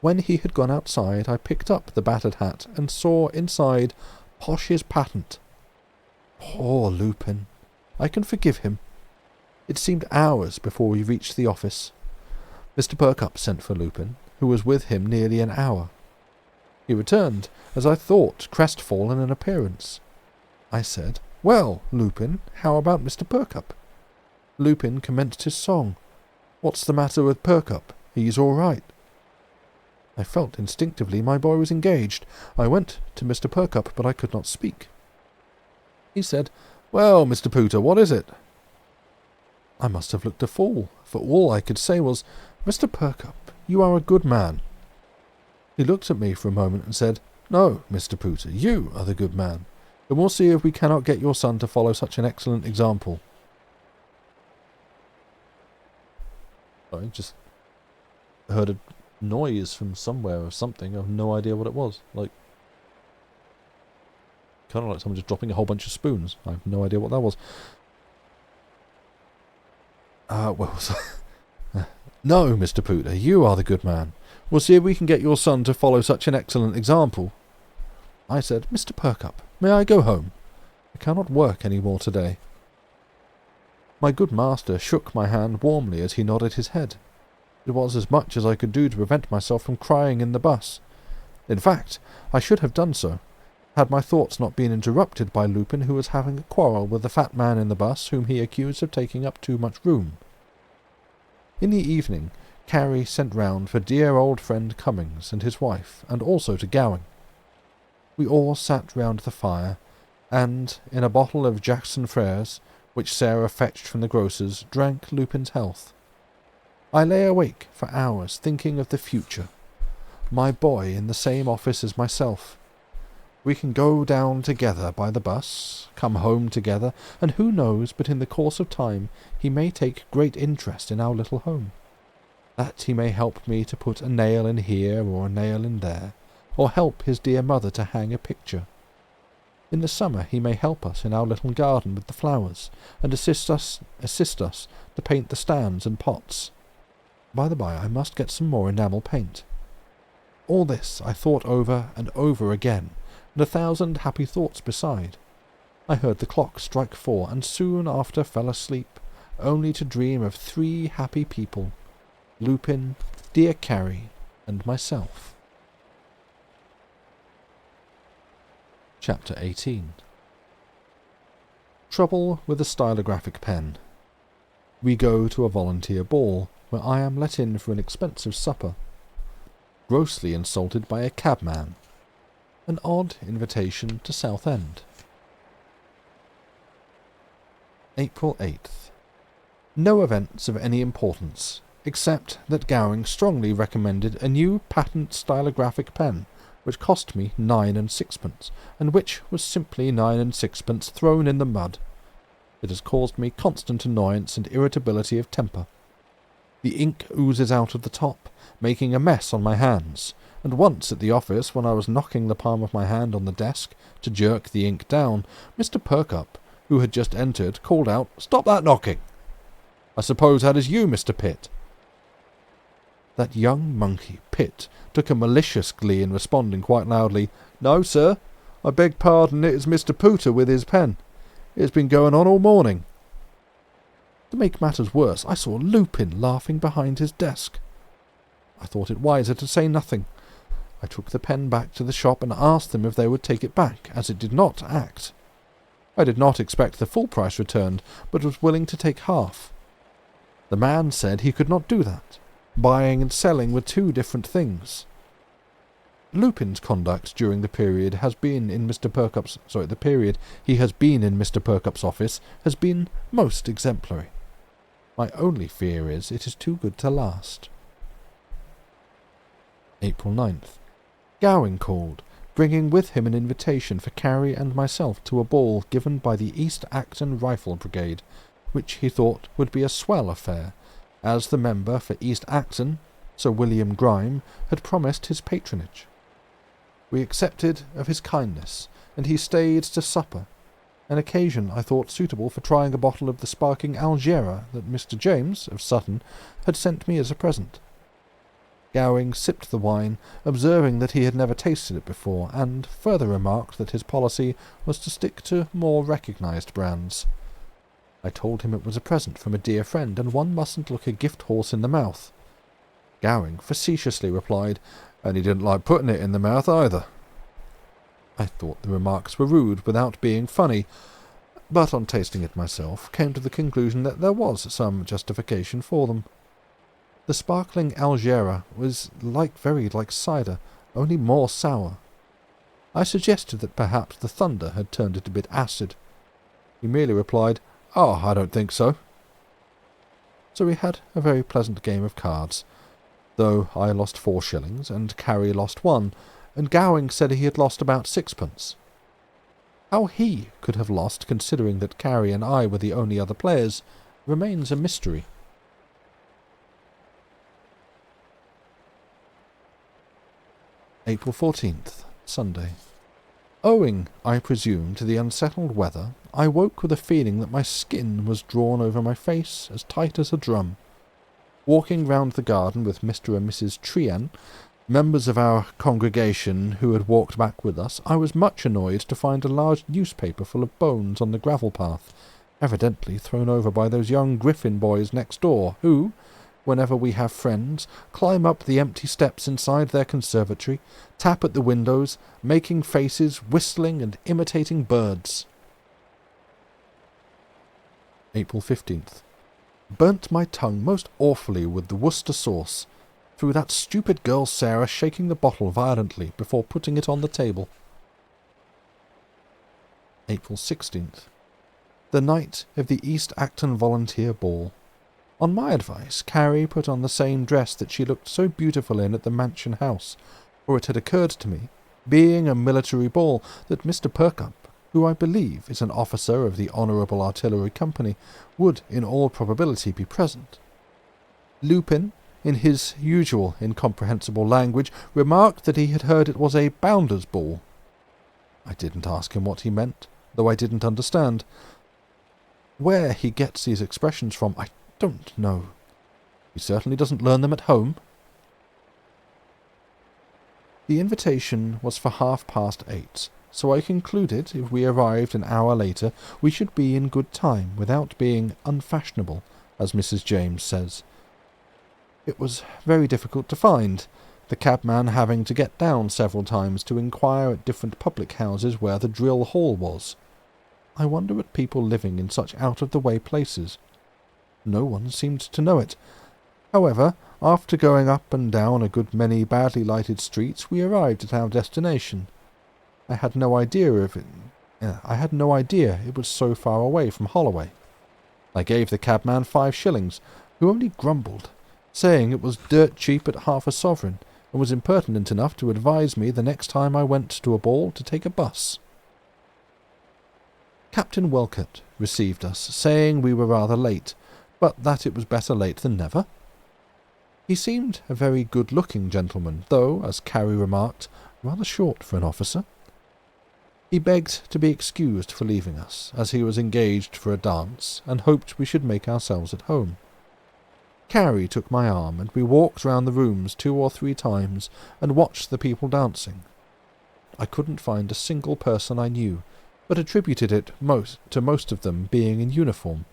When he had gone outside, I picked up the battered hat and saw inside Posh's patent. Poor Lupin! I can forgive him. It seemed hours before we reached the office. Mr. Perkupp sent for Lupin, who was with him nearly an hour. He returned, as I thought, crestfallen in appearance. I said, "Well, Lupin, how about Mr. Perkupp?" Lupin commenced his song. "What's the matter with Perkupp? He's all right." I felt instinctively my boy was engaged. I went to Mr. Perkupp, but I could not speak. He said, "Well, Mr. Pooter, what is it?" I must have looked a fool, for all I could say was, "Mr. Perkupp, you are a good man." He looked at me for a moment and said, "No, Mr. Pooter, you are the good man. And we'll see if we cannot get your son to follow such an excellent example." I just heard a noise from somewhere or something. I have no idea what it was. Kind of like someone just dropping a whole bunch of spoons. I have no idea what that was. No, Mr. Pooter, you are the good man. We'll see if we can get your son to follow such an excellent example. I said, "Mr. Perkupp, may I go home? I cannot work any more today." My good master shook my hand warmly as he nodded his head. It was as much as I could do to prevent myself from crying in the bus. In fact, I should have done so. Had my thoughts not been interrupted by Lupin, who was having a quarrel with the fat man in the bus, whom he accused of taking up too much room. In the evening, Carrie sent round for dear old friend Cummings and his wife, and also to Gowing. We all sat round the fire, and, in a bottle of Jackson Freres, which Sarah fetched from the grocer's, drank Lupin's health. I lay awake for hours thinking of the future. My boy in the same office as myself. We can go down together by the bus, come home together, and who knows but in the course of time he may take great interest in our little home. That he may help me to put a nail in here or a nail in there, or help his dear mother to hang a picture. In the summer he may help us in our little garden with the flowers, and assist us to paint the stands and pots. By the by, I must get some more enamel paint. All this I thought over and over again, and 1,000 happy thoughts beside. I heard the clock strike 4, and soon after fell asleep, only to dream of 3 happy people, Lupin, dear Carrie, and myself. Chapter 18. Trouble with a stylographic pen. We go to a volunteer ball, where I am let in for an expensive supper. Grossly insulted by a cabman. An odd invitation to Southend. April 8th. No events of any importance, except that Gowing strongly recommended a new patent stylographic pen, which cost me 9 and 6pence, and which was simply 9 and 6pence thrown in the mud. It has caused me constant annoyance and irritability of temper. The ink oozes out of the top, making a mess on my hands, and once at the office, when I was knocking the palm of my hand on the desk to jerk the ink down, Mr. Perkup, who had just entered, called out, "Stop that knocking! I suppose that is you, Mr. Pitt." That young monkey, Pitt, took a malicious glee in responding quite loudly, "No, sir, I beg pardon, it is Mr. Pooter with his pen. It's been going on all morning." To make matters worse, I saw Lupin laughing behind his desk. I thought it wiser to say nothing. I took the pen back to the shop and asked them if they would take it back, as it did not act. I did not expect the full price returned, but was willing to take half. The man said he could not do that. Buying and selling were 2 different things. Lupin's conduct during the period he has been in Mr. Perkup's office has been most exemplary. My only fear is it is too good to last. April 9th. Gowing called, bringing with him an invitation for Carrie and myself to a ball given by the East Acton Rifle Brigade, which he thought would be a swell affair, as the member for East Acton, Sir William Grime, had promised his patronage. We accepted of his kindness, and he stayed to supper, an occasion I thought suitable for trying a bottle of the sparkling Algera that Mr. James, of Sutton, had sent me as a present. Gowing sipped the wine, observing that he had never tasted it before, and further remarked that his policy was to stick to more recognized brands. I told him it was a present from a dear friend, and one mustn't look a gift horse in the mouth. Gowing facetiously replied, and he didn't like putting it in the mouth either. I thought the remarks were rude without being funny, but on tasting it myself, came to the conclusion that there was some justification for them. The sparkling Algera was very like cider, only more sour. I suggested that perhaps the thunder had turned it a bit acid. He merely replied, "Oh, I don't think so." So we had a very pleasant game of cards, though I lost 4 shillings, and Carrie lost 1, and Gowing said he had lost about 6pence. How he could have lost, considering that Carrie and I were the only other players, remains a mystery. April 14th, Sunday. Owing, I presume, to the unsettled weather, I woke with a feeling that my skin was drawn over my face as tight as a drum. Walking round the garden with Mr. and Mrs. Trean, members of our congregation who had walked back with us, I was much annoyed to find a large newspaper full of bones on the gravel path, evidently thrown over by those young Griffin boys next door, who, whenever we have friends, climb up the empty steps inside their conservatory, tap at the windows, making faces, whistling and imitating birds. April 15th. Burnt my tongue most awfully with the Worcester sauce, through that stupid girl Sarah shaking the bottle violently before putting it on the table. April 16th. The night of the East Acton Volunteer Ball. On my advice, Carrie put on the same dress that she looked so beautiful in at the Mansion House, for it had occurred to me, being a military ball, that Mr. Perkup, who I believe is an officer of the Honourable Artillery Company, would in all probability be present. Lupin, in his usual incomprehensible language, remarked that he had heard it was a bounder's ball. I didn't ask him what he meant, though I didn't understand. Where he gets these expressions from, I don't know. He certainly doesn't learn them at home. The invitation was for 8:30, so I concluded if we arrived an hour later we should be in good time without being unfashionable, as Mrs. James says. It was very difficult to find, the cabman having to get down several times to inquire at different public houses where the drill hall was. I wonder at people living in such out-of-the-way places. No one seemed to know it. However, after going up and down a good many badly lighted streets, we arrived at our destination. I had no idea it was so far away from Holloway. I gave the cabman 5 shillings, who only grumbled, saying it was dirt cheap at half a sovereign, and was impertinent enough to advise me the next time I went to a ball to take a bus. Captain Welcott received us, saying we were rather late, but that it was better late than never. He seemed a very good-looking gentleman, though, as Carrie remarked, rather short for an officer. He begged to be excused for leaving us, as he was engaged for a dance, and hoped we should make ourselves at home. Carrie took my arm, and we walked round the rooms 2 or 3 times, and watched the people dancing. I couldn't find a single person I knew, but attributed it to most of them being in uniform.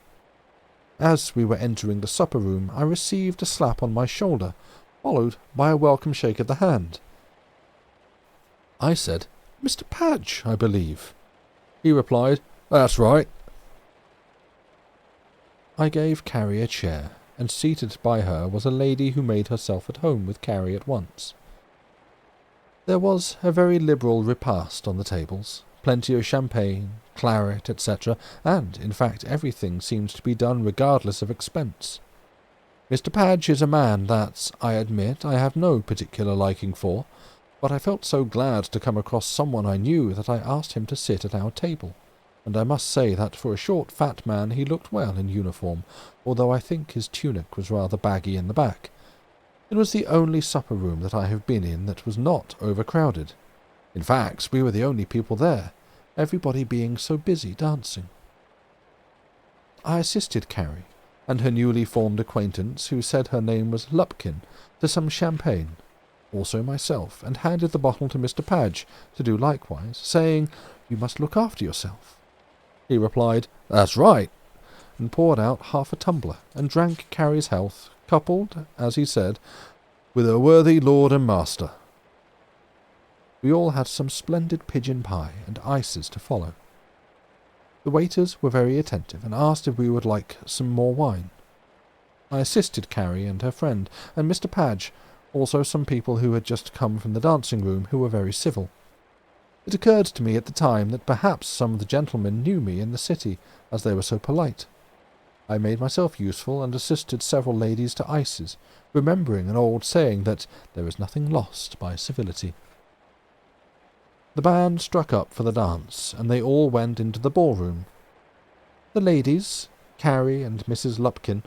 As we were entering the supper-room, I received a slap on my shoulder, followed by a welcome shake of the hand. I said, "Mr. Padge, I believe." He replied, "That's right." I gave Carrie a chair, and seated by her was a lady who made herself at home with Carrie at once. There was a very liberal repast on the tables, plenty of champagne, claret, etc., and, in fact, everything seemed to be done regardless of expense. Mr. Padge is a man that, I admit, I have no particular liking for, but I felt so glad to come across someone I knew that I asked him to sit at our table, and I must say that for a short fat man he looked well in uniform, although I think his tunic was rather baggy in the back. It was the only supper-room that I have been in that was not overcrowded. In fact, we were the only people there, everybody being so busy dancing. I assisted Carrie, and her newly formed acquaintance, who said her name was Lupkin, to some champagne, also myself, and handed the bottle to Mr. Padge to do likewise, saying, "You must look after yourself." He replied, "That's right," and poured out half a tumbler, and drank Carrie's health, coupled, as he said, with a worthy lord and master. We all had some splendid pigeon pie and ices to follow. The waiters were very attentive, and asked if we would like some more wine. I assisted Carrie and her friend, and Mr. Padge, also some people who had just come from the dancing-room, who were very civil. It occurred to me at the time that perhaps some of the gentlemen knew me in the city, as they were so polite. I made myself useful, and assisted several ladies to ices, remembering an old saying that there is nothing lost by civility. The band struck up for the dance, and they all went into the ballroom. The ladies, Carrie and Mrs. Lupkin,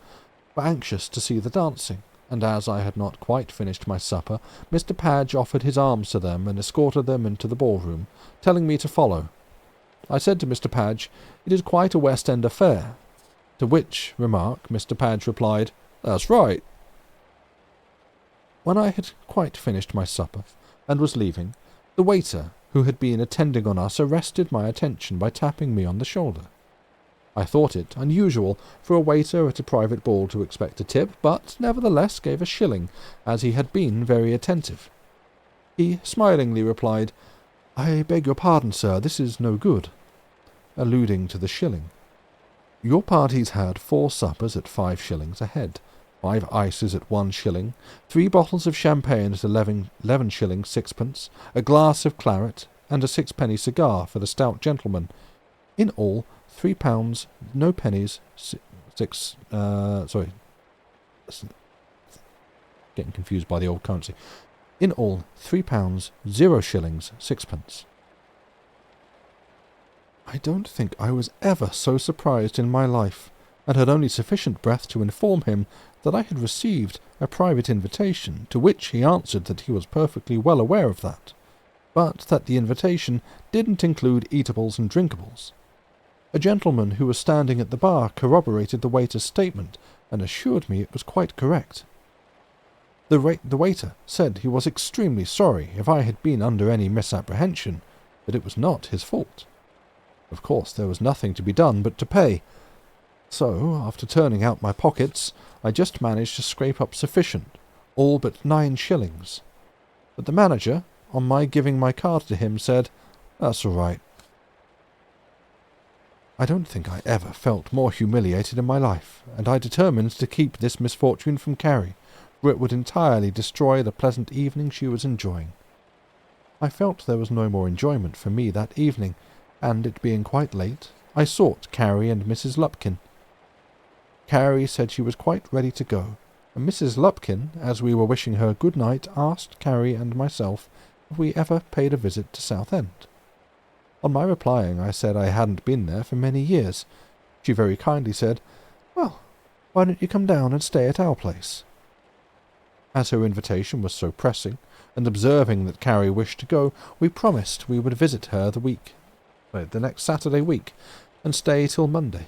were anxious to see the dancing, and as I had not quite finished my supper, Mr. Padge offered his arms to them and escorted them into the ballroom, telling me to follow. I said to Mr. Padge, "It is quite a West End affair," to which remark Mr. Padge replied, "That's right." When I had quite finished my supper, and was leaving, the waiter, who had been attending on us, arrested my attention by tapping me on the shoulder. I thought it unusual for a waiter at a private ball to expect a tip, but nevertheless gave a shilling, as he had been very attentive. He smilingly replied, "I beg your pardon, sir, this is no good," alluding to the shilling. "Your party's had 4 suppers at 5 shillings a head, 5 ices at 1 shilling, 3 bottles of champagne at 11 shillings 6pence, a glass of claret, and a 6-penny cigar for the stout gentleman. In all, £3, no pennies, getting confused by the old currency. In all, £3, 0 shillings 6pence. I don't think I was ever so surprised in my life, and had only sufficient breath to inform him that I had received a private invitation, to which he answered that he was perfectly well aware of that, but that the invitation didn't include eatables and drinkables. A gentleman who was standing at the bar corroborated the waiter's statement, and assured me it was quite correct. The waiter said he was extremely sorry if I had been under any misapprehension, but it was not his fault. Of course there was nothing to be done but to pay, so, after turning out my pockets, I just managed to scrape up sufficient, all but 9 shillings. But the manager, on my giving my card to him, said, "That's all right." I don't think I ever felt more humiliated in my life, and I determined to keep this misfortune from Carrie, for it would entirely destroy the pleasant evening she was enjoying. I felt there was no more enjoyment for me that evening, and it being quite late, I sought Carrie and Mrs. Lupkin. Carrie said she was quite ready to go, and Mrs. Lupkin, as we were wishing her good night, asked Carrie and myself if we ever paid a visit to Southend. On my replying, I said I hadn't been there for many years. She very kindly said, "Well, why don't you come down and stay at our place?" As her invitation was so pressing, and observing that Carrie wished to go, we promised we would visit her the next Saturday week, and stay till Monday.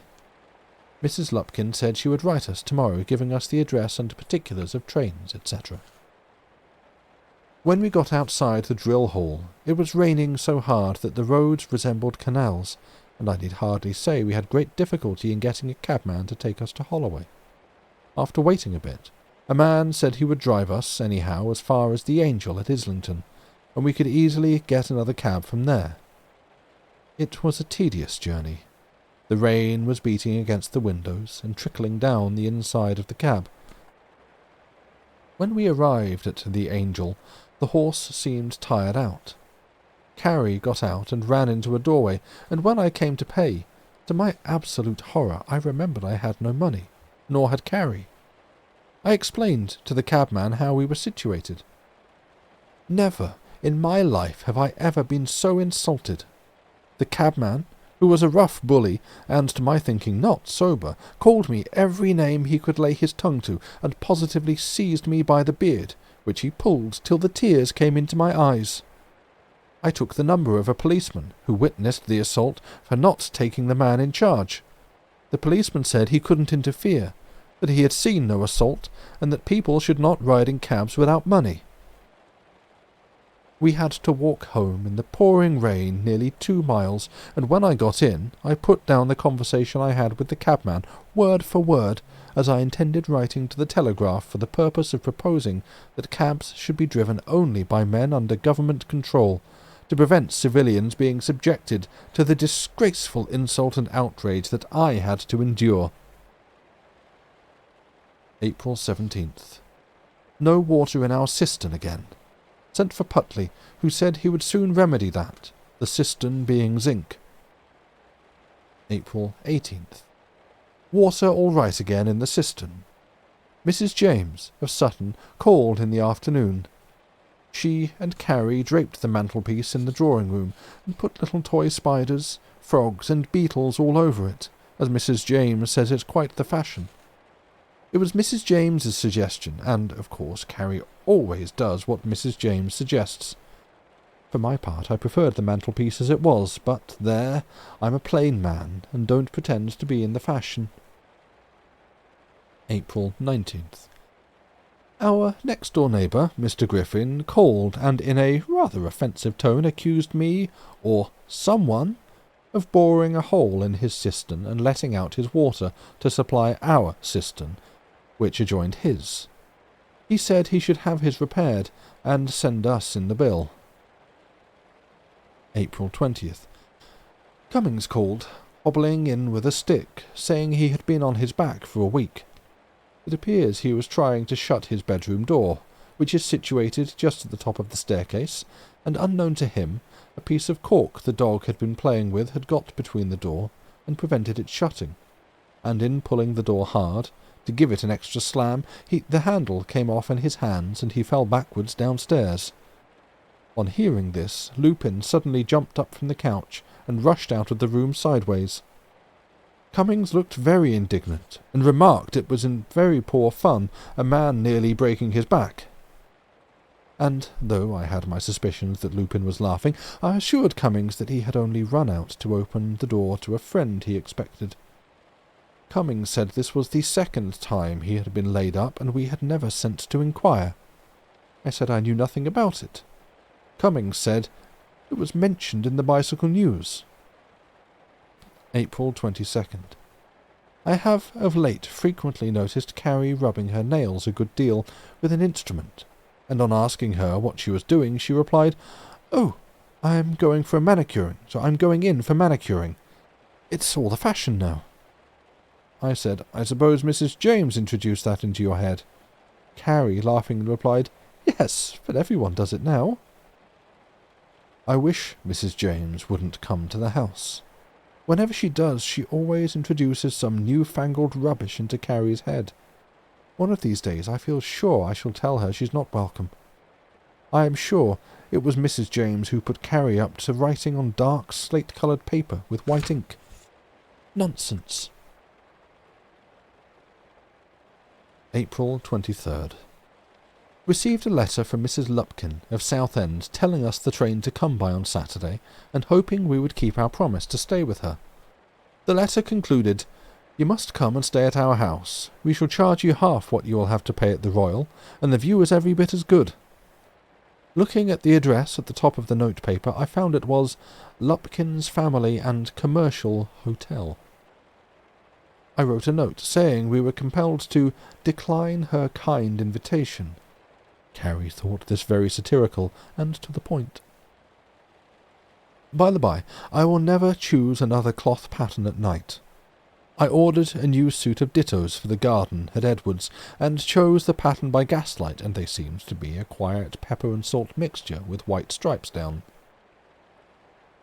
Mrs. Lupkin said she would write us tomorrow, giving us the address and particulars of trains, etc. When we got outside the drill hall, it was raining so hard that the roads resembled canals, and I need hardly say we had great difficulty in getting a cabman to take us to Holloway. After waiting a bit, a man said he would drive us, anyhow, as far as the Angel at Islington, and we could easily get another cab from there. It was a tedious journey. The rain was beating against the windows and trickling down the inside of the cab. When we arrived at the Angel, the horse seemed tired out. Carrie got out and ran into a doorway, and when I came to pay, to my absolute horror, I remembered I had no money, nor had Carrie. I explained to the cabman how we were situated. Never in my life have I ever been so insulted. The cabman, who was a rough bully, and to my thinking not sober, called me every name he could lay his tongue to, and positively seized me by the beard, which he pulled till the tears came into my eyes. I took the number of a policeman, who witnessed the assault, for not taking the man in charge. The policeman said he couldn't interfere, that he had seen no assault, and that people should not ride in cabs without money. We had to walk home in the pouring rain nearly 2 miles, and when I got in, I put down the conversation I had with the cabman, word for word, as I intended writing to the Telegraph for the purpose of proposing that cabs should be driven only by men under government control, to prevent civilians being subjected to the disgraceful insult and outrage that I had to endure. April 17th. No water in our cistern again. Sent for Putley, who said he would soon remedy that, the cistern being zinc. April 18th. Water all right again in the cistern. Mrs. James, of Sutton, called in the afternoon. She and Carrie draped the mantelpiece in the drawing-room, and put little toy spiders, frogs, and beetles all over it, as Mrs. James says it's quite the fashion. It was Mrs. James's suggestion, and, of course, Carrie always does what Mrs. James suggests. For my part, I preferred the mantelpiece as it was, but there, I'm a plain man, and don't pretend to be in the fashion. April 19th. Our next-door neighbour, Mr. Griffin, called, and in a rather offensive tone accused me, or someone, of boring a hole in his cistern and letting out his water to supply our cistern, which adjoined his. He said he should have his repaired and send us in the bill. April 20th. Cummings called, hobbling in with a stick, saying he had been on his back for a week. It appears he was trying to shut his bedroom door, which is situated just at the top of the staircase, and unknown to him, a piece of cork the dog had been playing with had got between the door and prevented it shutting, and in pulling the door hard, to give it an extra slam, the handle came off in his hands and he fell backwards downstairs. On hearing this, Lupin suddenly jumped up from the couch and rushed out of the room sideways. Cummings looked very indignant, and remarked it was in very poor fun, a man nearly breaking his back. And, though I had my suspicions that Lupin was laughing, I assured Cummings that he had only run out to open the door to a friend he expected. Cummings said this was the second time he had been laid up, and we had never sent to inquire. I said I knew nothing about it. Cummings said it was mentioned in the Bicycle News. April 22nd. I have of late frequently noticed Carrie rubbing her nails a good deal with an instrument, and on asking her what she was doing, she replied, "Oh, I'm going for manicuring, so I'm going in for manicuring. It's all the fashion now." I said, "I suppose Mrs. James introduced that into your head?" Carrie laughingly replied, "Yes, but everyone does it now." I wish Mrs. James wouldn't come to the house. Whenever she does, she always introduces some new-fangled rubbish into Carrie's head. One of these days I feel sure I shall tell her she's not welcome. I am sure it was Mrs. James who put Carrie up to writing on dark slate-coloured paper with white ink. Nonsense. April 23rd. Received a letter from Mrs. Lupkin of Southend telling us the train to come by on Saturday, and hoping we would keep our promise to stay with her. The letter concluded, "You must come and stay at our house. We shall charge you half what you will have to pay at the Royal, and the view is every bit as good." Looking at the address at the top of the notepaper, I found it was Lupkin's Family and Commercial Hotel. I wrote a note saying we were compelled to decline her kind invitation. Carrie thought this very satirical and to the point. By the by, I will never choose another cloth pattern at night. I ordered a new suit of dittos for the garden at Edwards, and chose the pattern by gaslight, and they seemed to be a quiet pepper and salt mixture with white stripes down.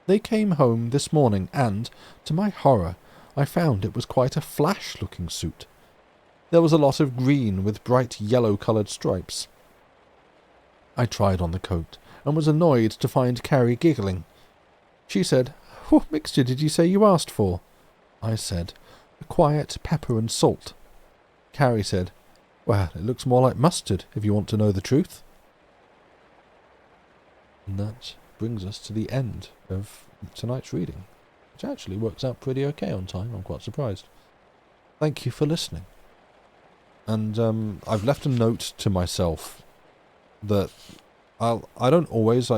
They came home this morning, and, to my horror, I found it was quite a flash-looking suit. There was a lot of green with bright yellow-coloured stripes. I tried on the coat, and was annoyed to find Carrie giggling. She said, "What mixture did you say you asked for?" I said, "A quiet pepper and salt." Carrie said, "Well, it looks more like mustard, if you want to know the truth." And that brings us to the end of tonight's reading, which actually works out pretty okay on time. I'm quite surprised. Thank you for listening. And I've left a note to myself that I don't always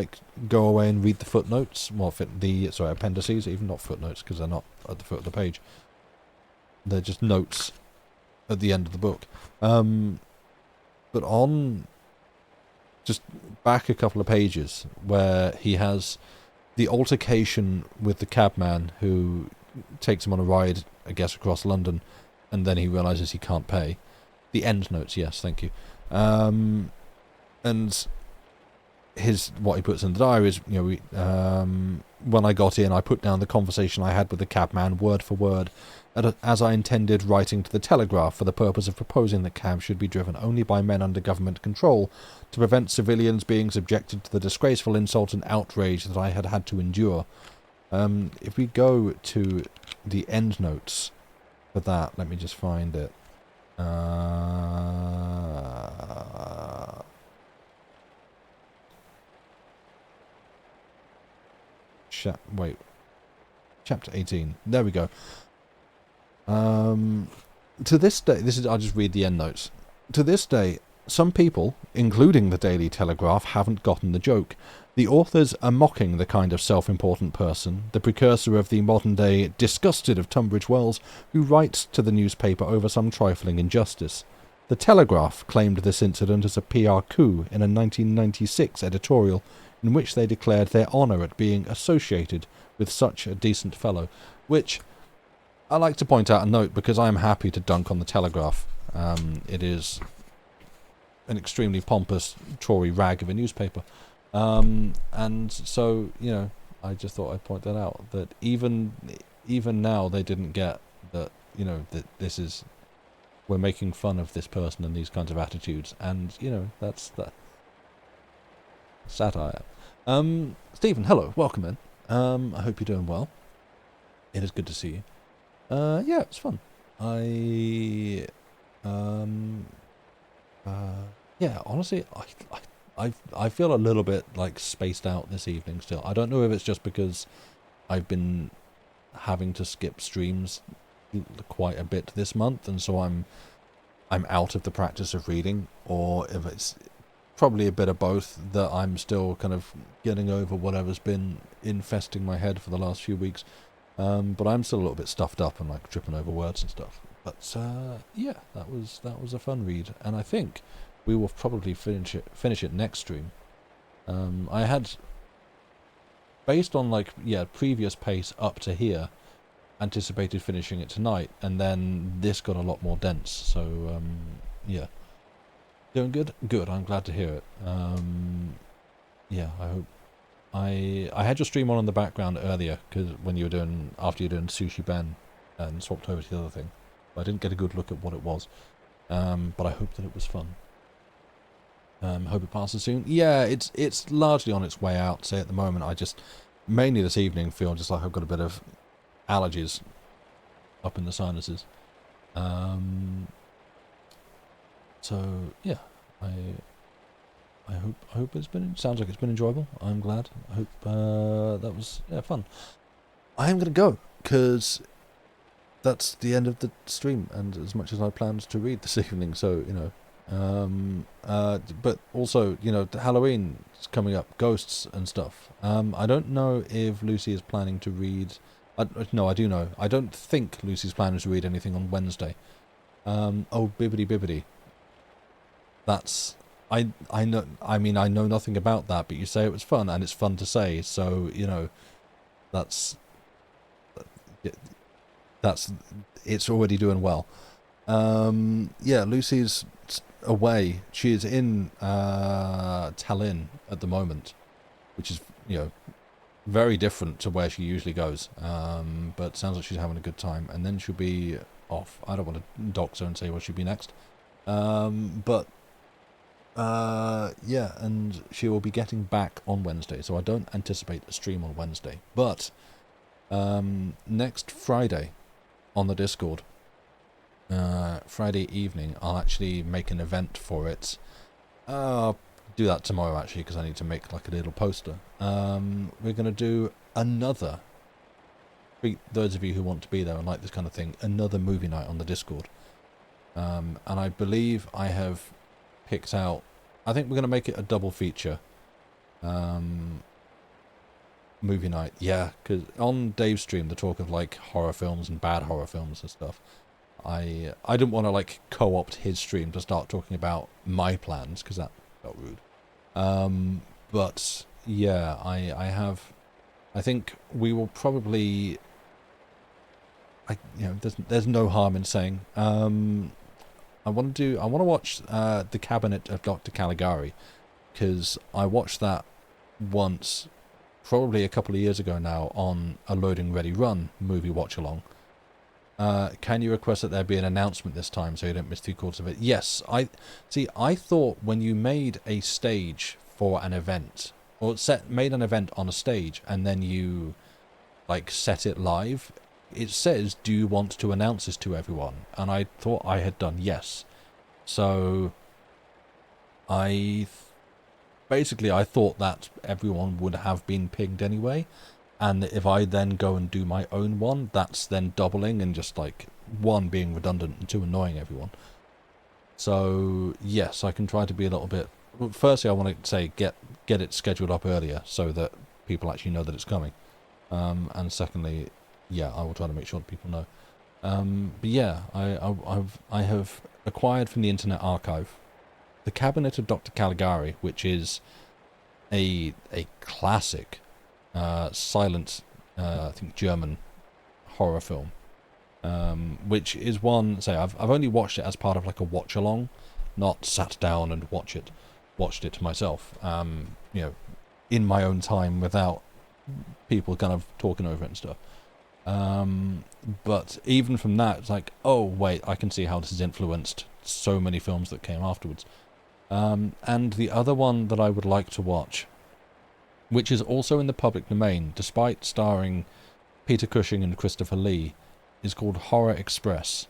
go away and read the footnotes, appendices, even not footnotes because they're not at the foot of the page. They're just notes at the end of the book. But on just back a couple of pages where he has the altercation with the cabman who takes him on a ride, I guess, across London, and then he realises he can't pay. The end notes, yes, thank you. And what he puts in the diary is, when I got in, I put down the conversation I had with the cabman word for word, as I intended writing to the Telegraph for the purpose of proposing that cabs should be driven only by men under government control to prevent civilians being subjected to the disgraceful insult and outrage that I had had to endure. If we go to the end notes for that, let me just find it. Chapter 18. There we go. To this day, I'll just read the end notes. To this day, some people, including the Daily Telegraph, haven't gotten the joke, The authors are mocking the kind of self-important person, the precursor of the modern-day disgusted of Tunbridge Wells, who writes to the newspaper over some trifling injustice. The Telegraph claimed this incident as a PR coup in a 1996 editorial, in which they declared their honour at being associated with such a decent fellow, which I like to point out and note because I am happy to dunk on the Telegraph. It is an extremely pompous Tory rag of a newspaper. And so, I just thought I'd point that out, that even now they didn't get that, that this is, we're making fun of this person and these kinds of attitudes, and, that's the satire. Stephen, hello, welcome in. I hope you're doing well. It is good to see you. Yeah, it's fun. Yeah, honestly, I feel a little bit like spaced out this evening still. I don't know if it's just because I've been having to skip streams quite a bit this month, and so I'm out of the practice of reading, or if it's probably a bit of both, that I'm still kind of getting over whatever's been infesting my head for the last few weeks. But I'm still a little bit stuffed up and like tripping over words and stuff. But yeah, that was a fun read, and I think we will probably finish it next stream. I had, based on previous pace up to here, anticipated finishing it tonight, and then this got a lot more dense. So yeah, doing good. I'm glad to hear it. Yeah, I hope. I had your stream on in the background earlier because after you were doing Sushi Ben and swapped over to the other thing. I didn't get a good look at what it was, but I hope that it was fun. Hope it passes soon. Yeah, it's largely on its way out. Say at the moment, I just mainly this evening feel just like I've got a bit of allergies up in the sinuses. So yeah, I hope sounds like it's been enjoyable. I'm glad. I hope that was fun. I am gonna go because that's the end of the stream, and as much as I planned to read this evening, so but also the Halloween is coming up, ghosts and stuff. I don't know if Lucy is planning to read. No, I do know. I don't think Lucy's planning to read anything on Wednesday. Oh, bibbidi. That's. I know. I mean, I know nothing about that, but you say it was fun, and it's fun to say. So that's it's already doing well. Yeah, Lucy's away. She is in Tallinn at the moment, which is very different to where she usually goes. But sounds like she's having a good time, and then she'll be off. I don't want to dox her and say where she'll be next. But yeah, and she will be getting back on Wednesday, so I don't anticipate a stream on Wednesday. But next Friday on the Discord, Friday evening, I'll actually make an event for it. I'll do that tomorrow actually, because I need to make like a little poster. We're going to do another, for those of you who want to be there and like this kind of thing, another movie night on the Discord. And I believe I have picked out, I think we're going to make it a double feature movie night. Yeah, because on Dave's stream, the talk of like horror films and bad horror films and stuff, I didn't want to like co-opt his stream to start talking about my plans, because that felt rude. But yeah, I think we will probably, there's no harm in saying, I want to watch The Cabinet of Dr. Caligari, because I watched that once, probably a couple of years ago now, on a Loading Ready Run movie watch along. Can you request that there be an announcement this time so you don't miss 2/4 of it? Yes, I thought when you made a stage for an event, or made an event on a stage, and then you like set it live, it says, do you want to announce this to everyone? And I thought I had done yes. So I thought that everyone would have been pinged anyway, and if I then go and do my own one, that's then doubling and just like one being redundant and two annoying everyone. So yes, I can try to be a little bit. Firstly, I want to say get get it scheduled up earlier so that people actually know that it's coming. And secondly, yeah, I will try to make sure that people know. But yeah, I have acquired from the Internet Archive The Cabinet of Dr. Caligari, which is a classic silent, I think German horror film, which is one. Say, I've only watched it as part of like a watch along, not sat down and watched it myself. You know, in my own time without people kind of talking over it and stuff. But even from that, it's like, oh wait, I can see how this has influenced so many films that came afterwards. And the other one that I would like to watch, which is also in the public domain, despite starring Peter Cushing and Christopher Lee, is called Horror Express.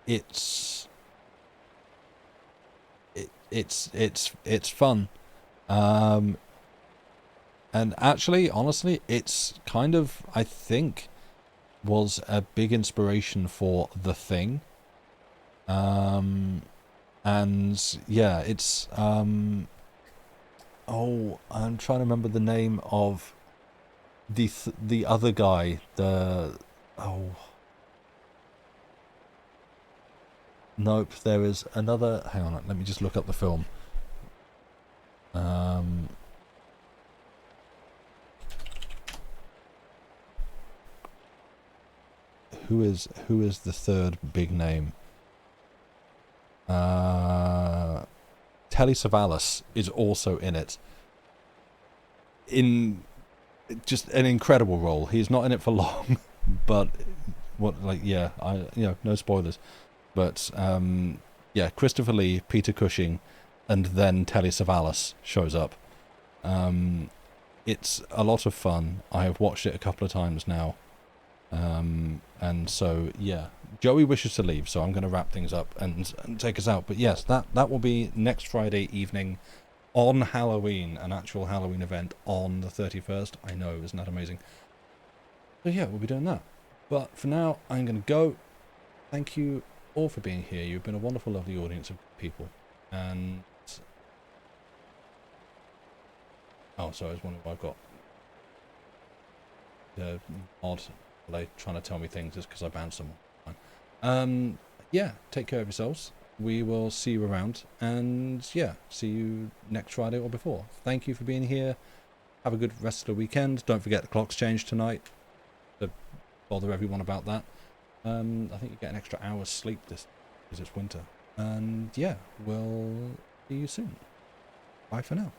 It's fun. And actually, honestly, it's kind of, I think, was a big inspiration for The Thing. And yeah, it's oh, I'm trying to remember the name of the other guy. Nope, there is another. Hang on, let me just look up the film. Who is the third big name? Telly Savalas is also in it. In just an incredible role. He's not in it for long, but no spoilers. But yeah, Christopher Lee, Peter Cushing, and then Telly Savalas shows up. It's a lot of fun. I have watched it a couple of times now. And so, yeah, Joey wishes to leave, so I'm going to wrap things up and take us out. But yes, that will be next Friday evening on Halloween, an actual Halloween event on the 31st. I know, isn't that amazing? So yeah, we'll be doing that. But for now, I'm going to go. Thank you all for being here. You've been a wonderful, lovely audience of people. And oh, sorry, I was wondering why I've got the odd delay trying to tell me things just because I banned someone. Yeah, take care of yourselves. We will see you around, and yeah, see you next Friday or before. Thank you for being here. Have a good rest of the weekend. Don't forget the clock's changed tonight. To bother everyone about that. I think you get an extra hour's sleep this because it's winter. And yeah, we'll see you soon. Bye for now.